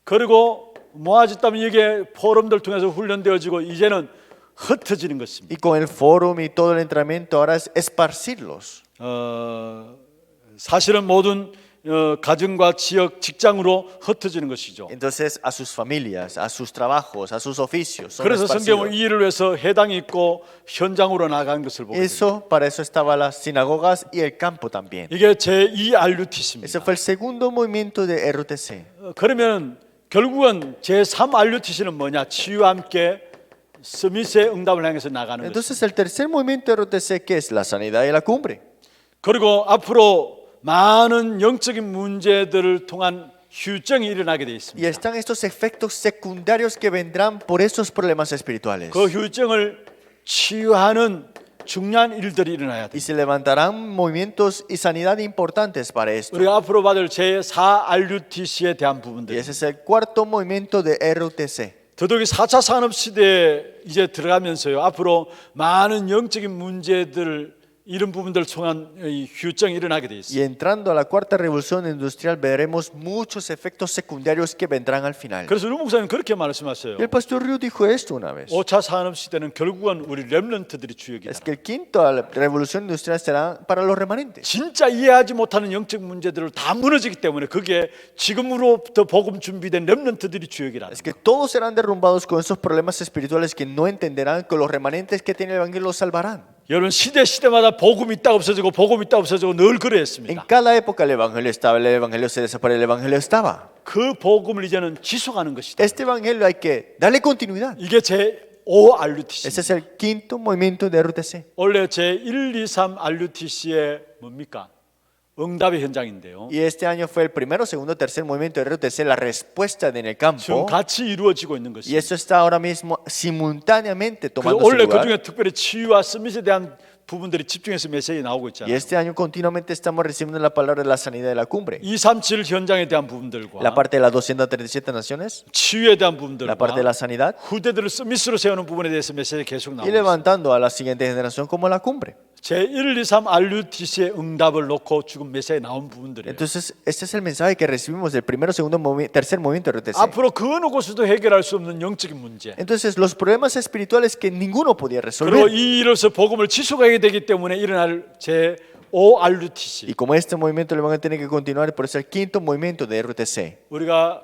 그리고 모아졌다면 이게 포럼들 통해서 훈련되어지고 이제는 흩어지는 것입니다. Y con el fórum y todo el entrenamiento ahora es esparcirlos. 사실은 모든 가정과 지역, 직장으로 흩어지는 것이죠. Entonces a sus familias, a sus trabajos, a sus oficios. Son 그래서 성경은 esparcidos. 이 일을 위해서 해당이 있고 현장으로 나간 것을 보게 됩니다. Eso, para eso estaban las sinagogas y el campo también. 이게 제2 RUTC입니다. Ese fue el segundo movimiento de RUTC. 그러면 결국은 제3 RUTC는 뭐냐? 치유와 함께 스미스의 응답을 향해서 나가는 것입니다. Entonces el tercer movimiento de RUTC, que es la sanidad y la cumbre. 그리고 앞으로 많은 영적인 문제들을 통한 휴증이 일어나게 되어 Y 있습니다. están estos efectos secundarios que vendrán por esos problemas espirituales. 그 휴증을 치유하는 중요한 일들이 일어나야 Y 됩니다. se levantarán movimientos y sanidad importantes para esto. 우리가 앞으로 받을 제4 RUTC에 대한 Y 부분들. ese es el cuarto movimiento de RUTC. 더더욱이 4차 산업시대에 이제 들어가면서요. 앞으로 많은 영적인 문제들 이런 부분들을 통한 이 휴증이 일어나게 되어 Y 있습니다. entrando a la cuarta revolución industrial veremos muchos efectos secundarios que vendrán al final. 그래서 루 목사님 그렇게 말씀하세요. Y el pastor Ryu dijo esto una vez. 5차 산업시대는 결국은 우리 렘넌트들이 주역이다. Es que el quinto a la revolución industrial será para los remanentes. 진짜 이해하지 못하는 영적 문제들을 다 무너지기 때문에 그게 지금으로부터 복음 준비된 렘넌트들이 주역이라. Es que todos serán derrumbados con esos problemas espirituales que no entenderán que los remanentes que tiene el evangelio los salvarán. 여러분 시대마다 복음이 있다 없어지고 복음이 있다 없어지고 늘 En 그랬습니다. cada época el evangelio estaba, el evangelio se desapareció, el evangelio estaba. 그 복음을 이제는 지속하는 것이다. Este evangelio hay que darle continuidad. 이게 제5 RUTC. Ese es el quinto movimiento de RUTC. 원래 제1, 2, 3 RUTC의 뭡니까? 응답의 현장인데요. Y este año fue el primero, segundo, tercer movimiento de RUTC, la respuesta en el 지금 campo. 같이 이루어지고 있는 Y 것입니다. eso está ahora mismo simultáneamente 그 tomando su 원래 그 lugar. 중에 특별히 치유와 스밋에 대한 부분들이 집중해서 메시지 나오고 Y 있잖아요. este año continuamente estamos recibiendo la palabra de la sanidad de la cumbre. 237 현장에 대한 부분들과 La parte de las 237 naciones, 치유에 대한 la parte de la 부분들과 sanidad 후대들을 스미스로 세우는 부분에 대해서 메시지 계속 y 나오고 있습니다. levantando a la siguiente generación como la cumbre. 제1, 2, 3 RUTC의 응답을 놓고 지금 메시지에 나온 부분들이에요. Entonces, este es el mensaje que recibimos del primero, segundo, tercer movimiento de RUTC. 앞으로 그 어느 곳에도 해결할 수 없는 영적인 문제. Entonces, los problemas espirituales que ninguno podía 그리고 resolver. 이 일로서 복음을 지속하게 되기 때문에 일어날 제5 RUTC. Y como este movimiento le van a tener que continuar, por eso el quinto movimiento de RUTC. 우리가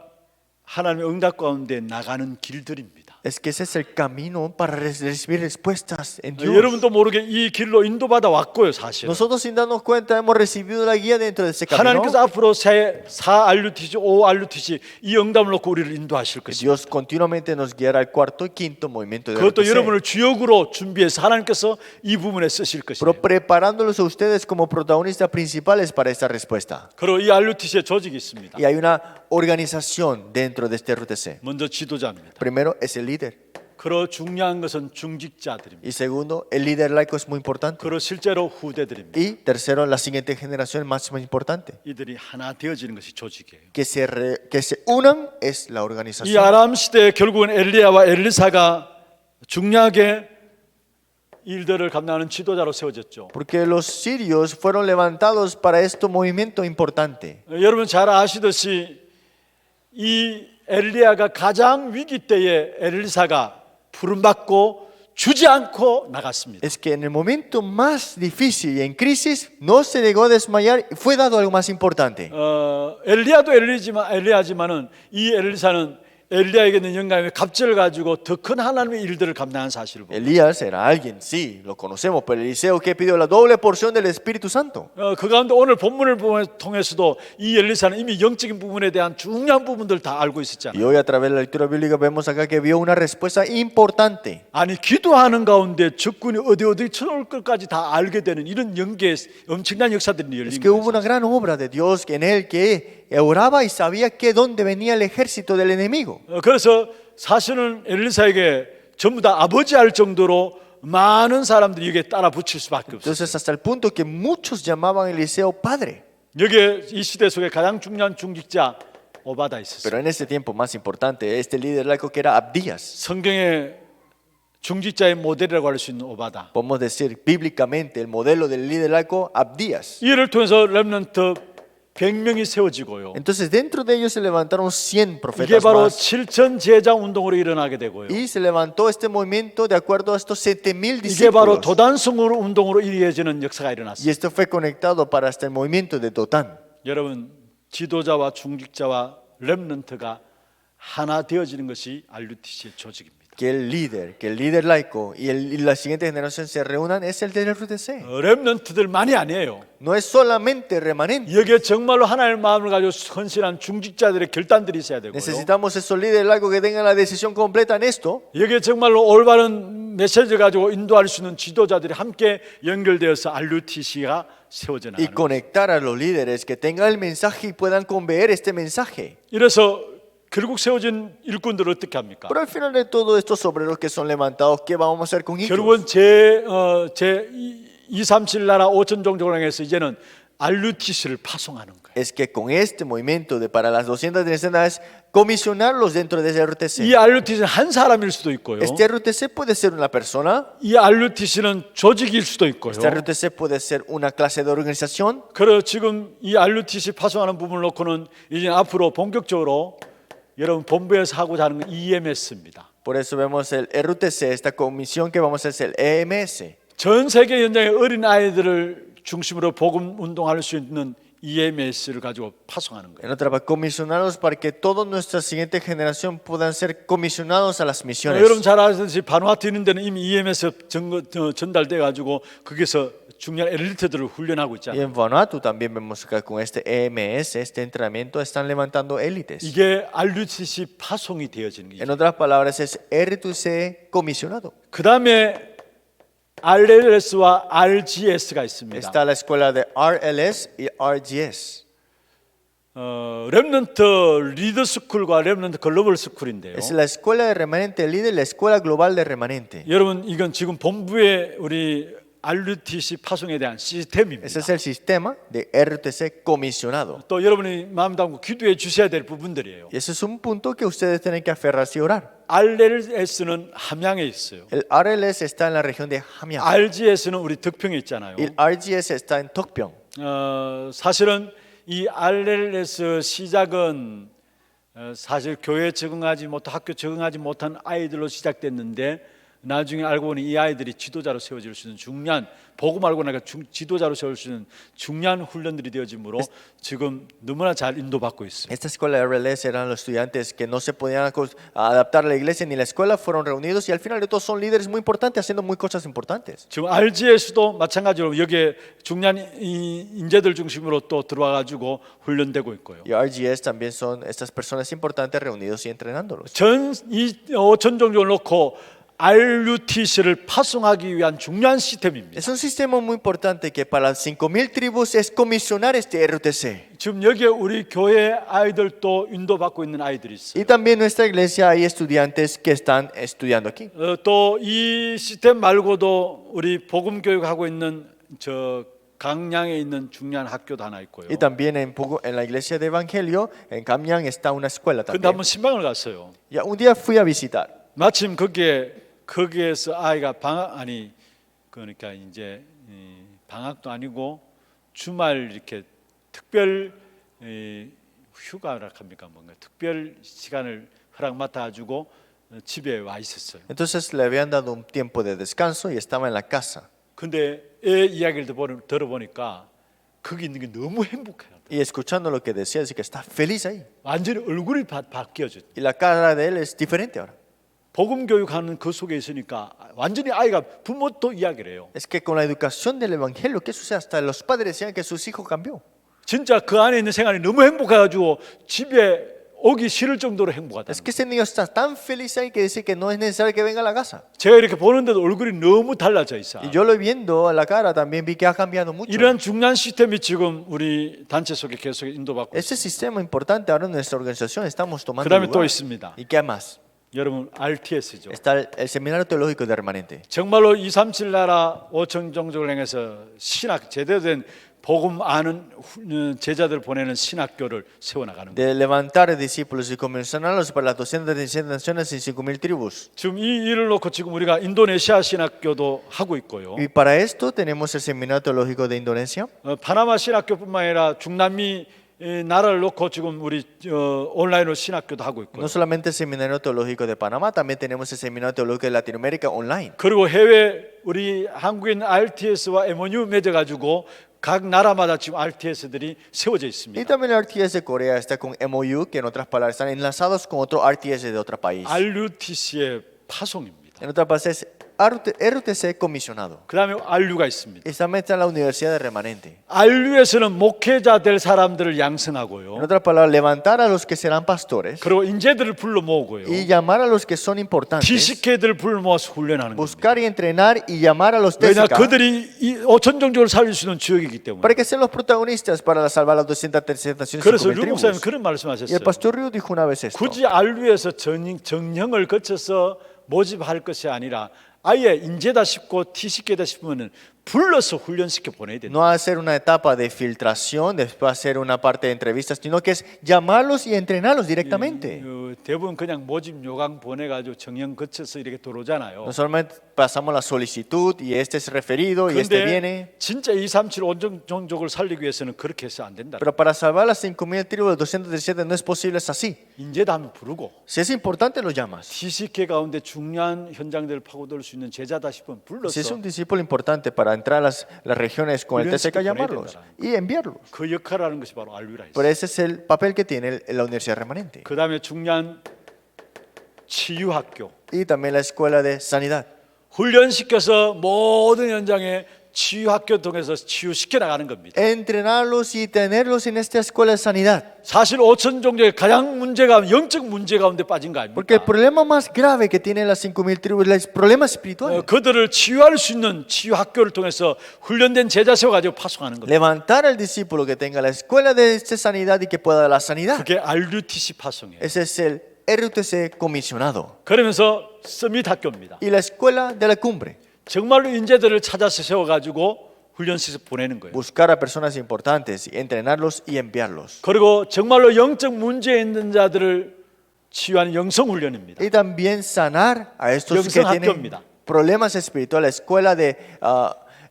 하나님의 응답 가운데 나가는 길들입니다. Es que ese es el camino para recibir respuestas en Dios. 여러분도 모르게 이 길로 인도받아 왔고요, 사실. Nosotros sin darnos cuenta hemos recibido la guía dentro de ese camino. 하나님께서 앞으로 새4 RUTC, 5 RUTC 이 응답을 놓고 우리를 인도하실 것입니다. Dios continuamente nos guiará al cuarto y quinto movimiento de 그것도 RUTC. 여러분을 주역으로 준비해서 하나님께서 이 부분에 쓰실 Pero 것이에요. preparándolos a ustedes como protagonistas principales para esta respuesta. 그리고 이 RUTC에 조직이 있습니다. Y hay una organización dentro de este RUTC. 먼저 지도자입니다. Primero es el líder. 그리고 중요한 것은 중직자들입니다. Y segundo, el líder laico es muy importante. 그리고 실제로 후대들입니다. Y tercero, la siguiente generación es más importante. 이들이 하나 되어지는 것이 조직이에요. Que se unan es la 이 organización. 아람 시대에 결국은 엘리야와 엘리사가 중요하게 일들을 감당하는 지도자로 세워졌죠. Porque los sirios fueron levantados para este movimiento importante. 여러분 잘 아시듯이 이 엘리야가 가장 위기 때에 엘리사가 부름받고 주지 않고 나갔습니다. Es que en el momento más difícil y en crisis no se llegó a desmayar y fue dado algo más importante. 엘리야도 엘리야지만은 이 엘리사는 엘리야에게 있는 영감의 갑절을 가지고 더 큰 하나님의 일들을 감당한 사실을 봅니다. Elías era alguien, sí, lo conocemos, pero Eliseo que pidió la doble porción del Espíritu Santo. 그 가운데 오늘 본문을 통해서도 이 엘리사는 이미 영적인 부분에 대한 중요한 부분들 다 알고 Y 있었잖아요. hoy a través de la lectura bíblica vemos acá que vio una respuesta importante. 아니 기도하는 가운데 적군이 어디 쳐올 것까지 다 알게 되는 이런 연계의 엄청난 역사들이 Es 열린 que hubo 거예요. una gran obra de Dios en él que oraba y sabía que dónde venía el ejército del enemigo. 그래서 사실은 엘리사에게 전부 다 아버지 할 정도로 많은 사람들이 여기에 따라 붙일 수밖에 없어요. Entonces hasta el punto que muchos llamaban a Eliseo padre. 여기에 이 시대 속에 가장 중요한 중직자 오바다 있었어요. Pero en ese tiempo más importante, este líder laico que era Abdías. 성경의 중직자의 모델이라고 할 수 있는 오바다. Podemos decir bíblicamente el modelo del líder laico Abdías. 이를 통해서 렘넌트 100명이 세워지고요. Entonces dentro de ellos se levantaron 100 이게 profetas 바로 más. 7천 제자 운동으로 일어나게 되고요. Y se levantó este movimiento de acuerdo a estos 7,000 이게 바로 discípulos. 도단성으로 운동으로 이어지는 역사가 Y 일어났습니다. esto fue conectado para hasta el movimiento de Dotán. 여러분 지도자와 중직자와 렘넌트가 하나 되어지는 것이 RUTC의 조직입니다. que el líder laico y la siguiente generación se reúnan es el del RUTC. 렘넌트들만이 아니에요. No es solamente remanente. 여기에 정말로 하나님의 마음을 가지고 헌신한 중직자들의 결단들이 있어야 되고요. Necesitamos esos líderes laicos que tengan la decisión completa en esto. 여기에 정말로 올바른 메시지를 가지고 인도할 수 있는 지도자들이 함께 연결되어서 RUTC가 세워져 Y 나가는. conectar a los líderes que tengan el mensaje y puedan conveer este mensaje. 이래서 결국 세워진 일꾼들을 어떻게 합니까? Pero al final de todo, estos obreros que son levantados, ¿qué vamos a hacer con ellos? 결국은 제 237 나라 5천 종족을 향해서 이제는 RUTC를 파송하는 거예요. Es que con este movimiento de para las 200 naciones, comisionarlos dentro de ese RUTC. 이 RUTC는 한 사람일 수도 있고요. Este RUTC puede ser una persona, 이 RUTC는 조직일 수도 있고요. este RUTC puede ser una clase de organización. 그래서 지금 이 RUTC 파송하는 부분을 놓고는 이제 앞으로 본격적으로 여러분 본부에서 하고자 하는 건 EMS입니다. Por eso vemos el RUTC, esta comisión que vamos a hacer, el EMS. 전 세계 현장의 어린 아이들을 중심으로 복음 운동할 수 있는 EMS를 가지고 파송하는 거예요. En otra palabra, comisionarlos para que toda nuestra siguiente generación puedan ser comisionados a las misiones. 여러분 잘 아시듯이 바누아투 있는 데는 이미 EMS 전달돼 가지고 거기서 중요한 엘리트들을 훈련하고 Y 있잖아요. en Vanuatu también vemos que con este EMS, este entrenamiento, están levantando élites. 이게 RUTC 파송이 되어지는 거예요. En otras palabras, es RUTC comisionado. 그 다음에 RLS와 RGS가 있습니다. Está la escuela de RLS y RGS. 렘넌트 리더 스쿨과 렘넌트 글로벌 스쿨인데요. Es la escuela de remanente líder y la escuela global de remanente. 여러분 이건 지금 본부의 우리 RUTC 파송에 대한 시스템입니다. Ese es el sistema de RUTC comisionado. 또 여러분이 마음 담고 기도해 주셔야 될 부분들이에요. Y ese es un punto que ustedes tienen que aferrarse y orar. RLS는 함양에 있어요. El RLS está en la región de Hamyang. RGS는 우리 덕평에 있잖아요. Y el RGS está en Tokpyeong. 사실은 이 RLS 시작은 사실 교회에 적응하지 못한 학교 적응하지 못한 아이들로 시작됐는데 나중에 알고 보니 이 아이들이 지도자로 세워질 수 있는 중요한 복음 알고 나니까 지도자로 세울 수 있는 중요한 훈련들이 되어지므로 지금 너무나 잘 인도받고 있습니다. Esta escuela de RLS eran los estudiantes que no se podían adaptar a la iglesia ni la escuela, fueron reunidos y al final de todo son líderes muy importantes, haciendo muy cosas importantes. 지금 RGS도 마찬가지로 여기에 중요한 인재들 중심으로 또 들어와 가지고 훈련되고 있고요. Y RGS también son estas personas importantes reunidos y entrenándolos. 전 5천 종족을 놓고 RUTC를 파송하기 위한 중요한 시스템입니다. Es un sistema muy importante que para las 5,000 tribus es comisionar este RUTC. 지금 여기에 우리 교회 아이들도 인도받고 있는 아이들이 있어요. Y también en nuestra iglesia hay estudiantes que están estudiando aquí. 또 이 시스템 말고도 우리 복음 교육하고 있는 저 강양에 있는 중요한 학교도 하나 있고요. Y también en la iglesia de Evangelio, en Kamyang, está una escuela 근데 también. 한번 신방을 갔어요. Ya un día fui a visitar. 마침 거기에서 아이가 그러니까 이제 방학도 아니고 주말 이렇게 특별 휴가라 합니까 뭔가 특별 시간을 허락 맡아가지고 집에 와 있었어요. Entonces le habían dado un tiempo de descanso y estaba en la casa. 근데 애 이야기를 들어보니까 거기 있는 게 너무 행복해요. Y escuchando lo que decía, dice que está feliz ahí. 완전히 얼굴이 바뀌어져. Y la cara de él es diferente ahora. 복음 교육하는 그 속에 있으니까 완전히 아이가 부모도 이야기를 해요. Es que con la educación del evangelio, ¿qué sucede? Hasta los padres decían que sus hijos cambió. 진짜 그 안에 있는 생활이 너무 행복해가지고 집에 오기 싫을 정도로 행복하다. Es que ese niño está tan feliz ahí que dice que no es necesario que venga a la casa. 제가 이렇게 보는데도 얼굴이 너무 달라져 있어. Y yo lo viendo a la cara también vi que ha cambiado mucho. 이런 중요한 시스템이 지금 우리 단체 속에 계속 인도받고 있습니다. Ese sistema importante ahora en nuestra organización estamos tomando 그다음에 또 lugar. 있습니다. ¿Y qué más? 여러분 RTS죠. Está el Seminario Teológico de Remanente. 정말로 237 나라 5천 종족을 향해서 신학 제대로 된 복음 아는 제자들 보내는 신학교를 세워나가는 거예요. De levantar discípulos y comisionarlos para las 217 naciones y 5,000 tribus. 지금 이 일을 놓고 지금 우리가 인도네시아 신학교도 하고 있고요. Y para esto tenemos el Seminario Teológico de Indonesia. 파나마 신학교뿐만 아니라 중남미 나라를 놓고 지금 우리 온라인으로 신학교도 하고 있고요. No solamente el Seminario Teológico de Panamá, también tenemos el Seminario Teológico de Latinoamérica online. 그리고 해외 우리 한국에 있는 RTS와 MOU 맺어가지고 각 나라마다 지금 RTS들이 세워져 Y 있습니다. también el RTS de Corea está con MOU, que en otras palabras están enlazados con otro RTS de otro país. RUTC의 파송입니다. En otra parte es RUTC comisionado. 그 다음에 RU가 있습니다. Y también está la Universidad de Remanente. RU에서는 목회자 될 사람들을 En 양성하고요. otra palabra, levantar a los que serán pastores 그리고 인재들을 불러 모으고요. y llamar a los que son importantes. TCK들을 불러 모아서 훈련하는 겁니다. Buscar y entrenar y llamar a los 왜냐 TCK 그들이 이 5천 종족을 살릴 수 있는 주역이기 때문에. para que sean los protagonistas para salvar las 200 naciones y 그래서 5,000 류 목사님 tribus. 그런 Y el 말씀하셨어요. pastor Ryu dijo una vez esto. 굳이 RU에서 정형을 거쳐서 모집할 것이 아니라 아예 인재다 싶고 TCK다 싶으면 불러서 훈련시켜 보내야 된다. No hacer una etapa de filtración, después hacer una parte de entrevistas, sino que es llamarlos y entrenarlos directamente. 대부분 그냥 모집 요강 보내가지고 정형 거쳐서 이렇게 들어오잖아요. No solamente pasamos la solicitud y este es referido y este 그런데 viene. 진짜 237 온종족을 살리기 위해서는 그렇게 해서 안 된다. Pero para salvar las 5,000 tribus del 217 no es posible, es así. 인재다 하면 부르고 Si es importante, lo llamas. TCK 가운데 중요한 현장들을 파고들 수 있는 제자다 싶으면 Si es 불러서 un discípulo importante para entrar a las regiones con el 훈련시켜 TCK, 보내야 llamarlos 된다. y enviarlos. 그 역할을 하는 것이 바로 RU라 Pero 했어요. ese es el papel que tiene la Universidad Remanente. 그 다음에 중요한 치유학교. Y también la Escuela de Sanidad. 훈련시켜서 모든 현장에 치유학교 통해서 치유시켜 나가는 겁니다. Entrenarlos y tenerlos en esta Escuela de Sanidad. 사실 5천 종족의 가장 문제가 영적 문제 가운데 빠진 거 Porque el 아닙니까? problema más grave que tienen las 5,000 tribus es el problema espiritual. 그들을 치유할 수 있는 치유학교를 통해서 훈련된 제자 세워가지고 파송하는 겁니다. Levantar al discípulo que tenga la Escuela de Sanidad y que pueda dar la sanidad. 그게 RUTC 파송이에요. Ese es el RUTC comisionado. 그러면서 서밋 학교입니다. Y la Escuela de la Cumbre. 정말로 인재들을 찾아서 세워가지고 훈련시에서 보내는 거예요. Buscar a personas importantes, y entrenarlos y enviarlos. 그리고 정말로 영적 문제 있는 자들을 치유하는 영성 훈련입니다. Y también sanar a estos que 영성 tienen 학교입니다. problemas espirituales, la escuela de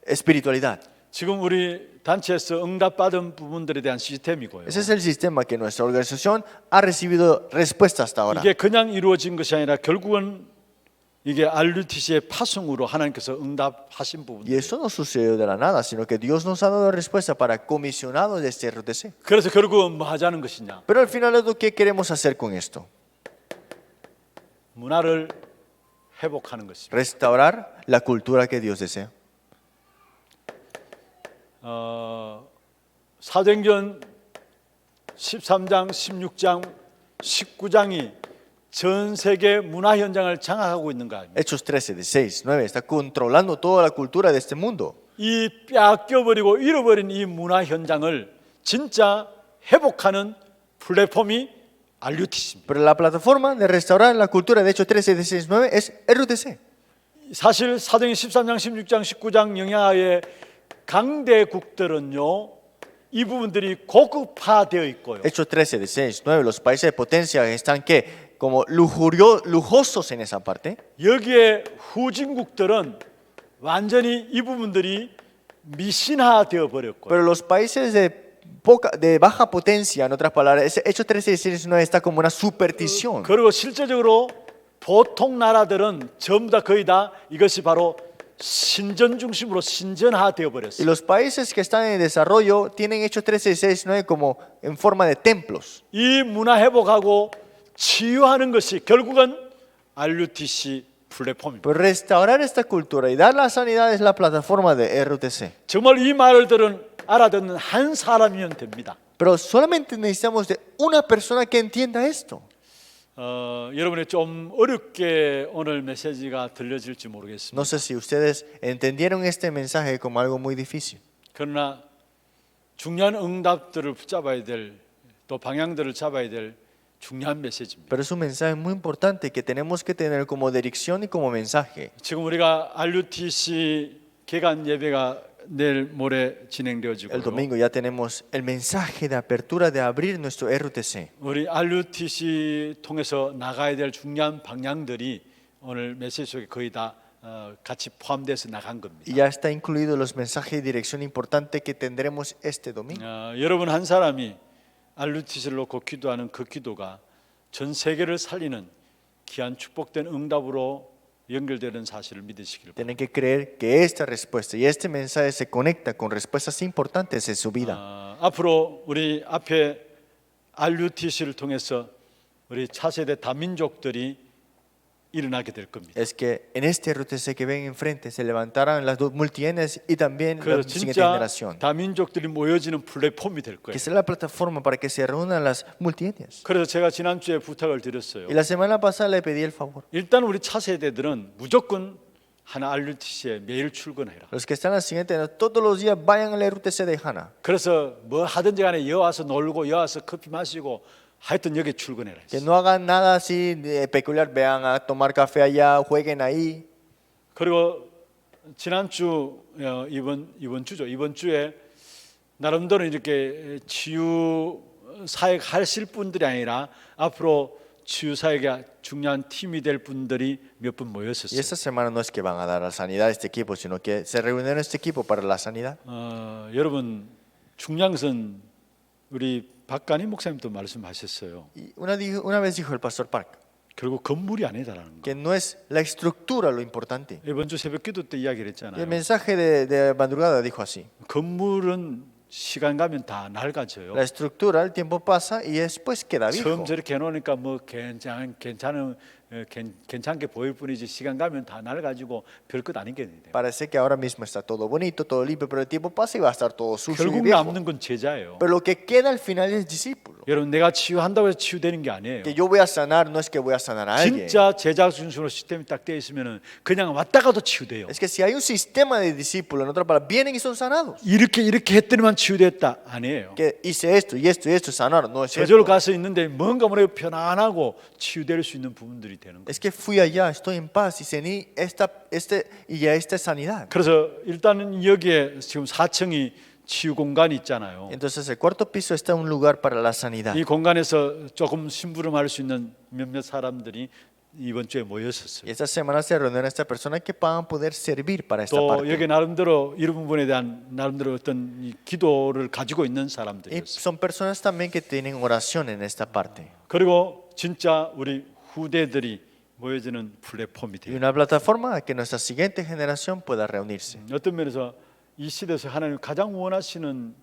espiritualidad. 지금 우리 단체에서 응답받은 부분들에 대한 시스템이고요. Ese es el sistema que nuestra organización ha recibido respuesta hasta ahora. 이게 그냥 이루어진 것이 아니라 결국은 이게 RUTC의 파송으로 하나님께서 응답하신 Y 부분이에요. eso no sucedió de la nada, sino que Dios nos ha dado respuesta para comisionados de este RUTC. 그래서 결국은 뭐 하자는 것이냐? Pero al final, ¿qué queremos hacer con esto? 문화를 회복하는 것입니다. Restaurar la cultura que Dios desea. 사도행전 13장, 16장, 19장이 전 세계 문화 현장을 장악하고 있는 거 아닙니까? Hechos 13, 16, 9, está controlando toda la cultura de este mundo. 이 빼앗겨버리고 잃어버린 이 문화 현장을 진짜 회복하는 플랫폼이 RUTC입니다. Pero la plataforma de restaurar la cultura de Hechos 13, 16, 9 es RUTC. 사실 사도행전 13장, 16장, 19장 영향하에 강대국들은요 이 부분들이 고급화되어 있고요. Hechos 13, 16, 9, los países de potencia están que como lujosos en esa parte. 여기에 후진국들은 완전히 이 부분들이 미신화되어 버렸고요. Pero los países de baja potencia, en otras palabras, Hechos 13, 16, 9 está como una superstición. 그리고 실제적으로 보통 나라들은 전부 다 거의 다 이것이 바로 신전 중심으로 신전화되어 Y 버렸어요. los países que están en desarrollo tienen Hechos 13, 16, 9 como en forma de templos. 이 문화 회복하고 치유하는 것이 결국은 RUTC 플랫폼입니다. Pero restaurar esta cultura y dar la sanidad es la plataforma de RUTC. 정말 이 말들은 알아듣는 한 사람이면 됩니다. Pero solamente necesitamos de una persona que entienda esto. 여러분이 좀 어렵게 오늘 메시지가 들려질지 모르겠습니다. No sé si ustedes entendieron este mensaje como algo muy difícil. 그러나 중요한 응답들을 붙잡아야 될, 또 방향들을 잡아야 될 중요한 메시지입니다. Pero es un mensaje muy importante que tenemos que tener como dirección y como mensaje. 지금 우리가 RUTC 개관 예배가 내일 모레 El 진행되어지고요. domingo ya tenemos el mensaje de apertura de abrir nuestro RUTC. 우리 RUTC 통해서 나가야 될 중요한 방향들이 오늘 메시지 속에 거의 다 같이 포함돼서 나간 겁니다. Y ya está incluido los mensajes de dirección importante que tendremos este domingo. 여러분 한 사람이 RUTC를 놓고 기도하는 그 기도가 전 세계를 살리는 귀한 축복된 응답으로 연결되는 사실을 믿으시길 바랍니다. Tienen que creer que esta respuesta y este mensaje se conecta con respuestas importantes en su vida. 앞으로 우리 앞에 RUTC를 통해서 우리 차세대 다민족들이 일어나게 될 겁니다. es que en este RUTC que ven enfrente se levantarán las dos multienes y también la 그래서 siguiente 진짜 generación. 다민족들이 모여지는 플랫폼이 될 거예요. Que será la plataforma para que se reúnan las multienes. 그래서 제가 지난주에 부탁을 드렸어요. Y la semana pasada le pedí el favor. 일단 우리 차세대들은 무조건 하나 RUTC에 매일 출근해라. Los que están al siguiente, todos los días vayan al RUTC de Hana. 그래서 뭐 하든지 간에 여 와서 놀고 여 와서 커피 마시고 하여튼 여기 출근해라. Que no hagan nada así peculiar, vean a tomar café allá, jueguen ahí. 그리고 지난주 이번 주죠. 이번 주에 나름대로 이렇게 치유 사역 하실 분들이 아니라 앞으로 치유 사역에 중요한 팀이 될 분들이 몇 분 Y 모였었어요. esta semana no es que van a dar la sanidad a este equipo, sino que se reunieron este equipo para la sanidad. 여러분 중요한 것은 우리 박간희 목사님도 말씀하셨어요. Y una vez dijo el pastor Park 결국 건물이 아니다라는 거. que no es la estructura lo importante. 이번 주 새벽기도 때 이야기를 Y el 했잖아요. mensaje de madrugada dijo así: 건물은 시간 가면 다 낡아져요. la estructura, el tiempo pasa y después queda viejo. 처음 저렇게 해놓으니까 뭐 괜찮게 보일 뿐이지 시간 가면 다 낡아지고 별것 아닌 게 돼요. Parece que ahora mismo está todo bonito, todo limpio, pero el tiempo pasa y va a estar todo sucio y 결국 viejo. 남는 건 제자예요. Pero lo que queda al final es discípulo. 여러분 내가 치유한다고 해서 치유되는 게 아니에요. Que yo voy a sanar no es que voy a sanar a alguien. 진짜 제자 중심으로 시스템이 딱 되어 있으면은 그냥 왔다 가도 치유돼요. Es que si hay un sistema de discípulos, en otras palabras, vienen y son sanados. 이렇게 했더니만 치유됐다 아니에요. Que hice esto y esto y esto, sanaron. No es 저절로 cierto. 가서 있는데 뭔가 모르게 편안하고 치유될 수 있는 부분들이 되는 거예요. Es que fui allá, estoy en paz y cené y ya esta es sanidad. 그래서 일단은 여기에 지금 4층이 치유 공간이 있잖아요. Entonces el cuarto piso está un lugar para la sanidad. 이 공간에서 조금 심부름할 수 있는 몇몇 사람들이 이번 주에 Y 모였었어요. esta semana se reunieron estas personas que van a poder servir para esta 또 parte. 여기 나름대로 이런 부분에 대한 나름대로 어떤 이 기도를 가지고 있는 Y 사람들이었어요. son personas también que tienen oración en esta parte. 그리고 진짜 우리 후대들이 모여지는 플랫폼이 Y 돼요. una plataforma que nuestra siguiente generación pueda reunirse. 어떤 면에서 이 시대에서 하나님 가장 원하시는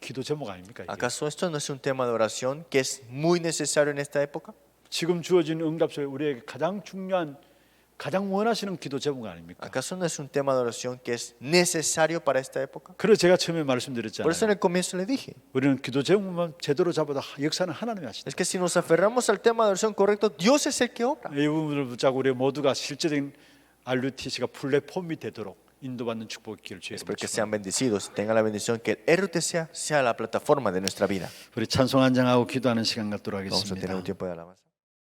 기도 제목 아닙니까? 이게? ¿Acaso esto no es un tema de oración que es muy necesario en esta época? 지금 주어진 응답 속에 우리에게 가장 중요한 가장 원하시는 기도 제목 아닙니까? ¿Acaso no es un tema de oración que es necesario para esta época? 그래서 제가 처음에 Por eso en 말씀드렸잖아요. el comienzo le dije, 우리는 기도 제목만 제대로 잡아도 역사는 하나님이 하시다. es que si nos aferramos al tema de oración correcto, Dios es el que obra. 이 부분을 붙잡고 우리 모두가 실제적인 RUTC가 플랫폼이 되도록 인도받는 축복의 길을 주의 Espero que 이름으로 sean bendecidos, tengan la bendición que el RUTC sea la plataforma de nuestra vida. 우리 찬송 한장하고 기도하는 시간 갖도록 Vamos a tener 하겠습니다. un tiempo de alabanza.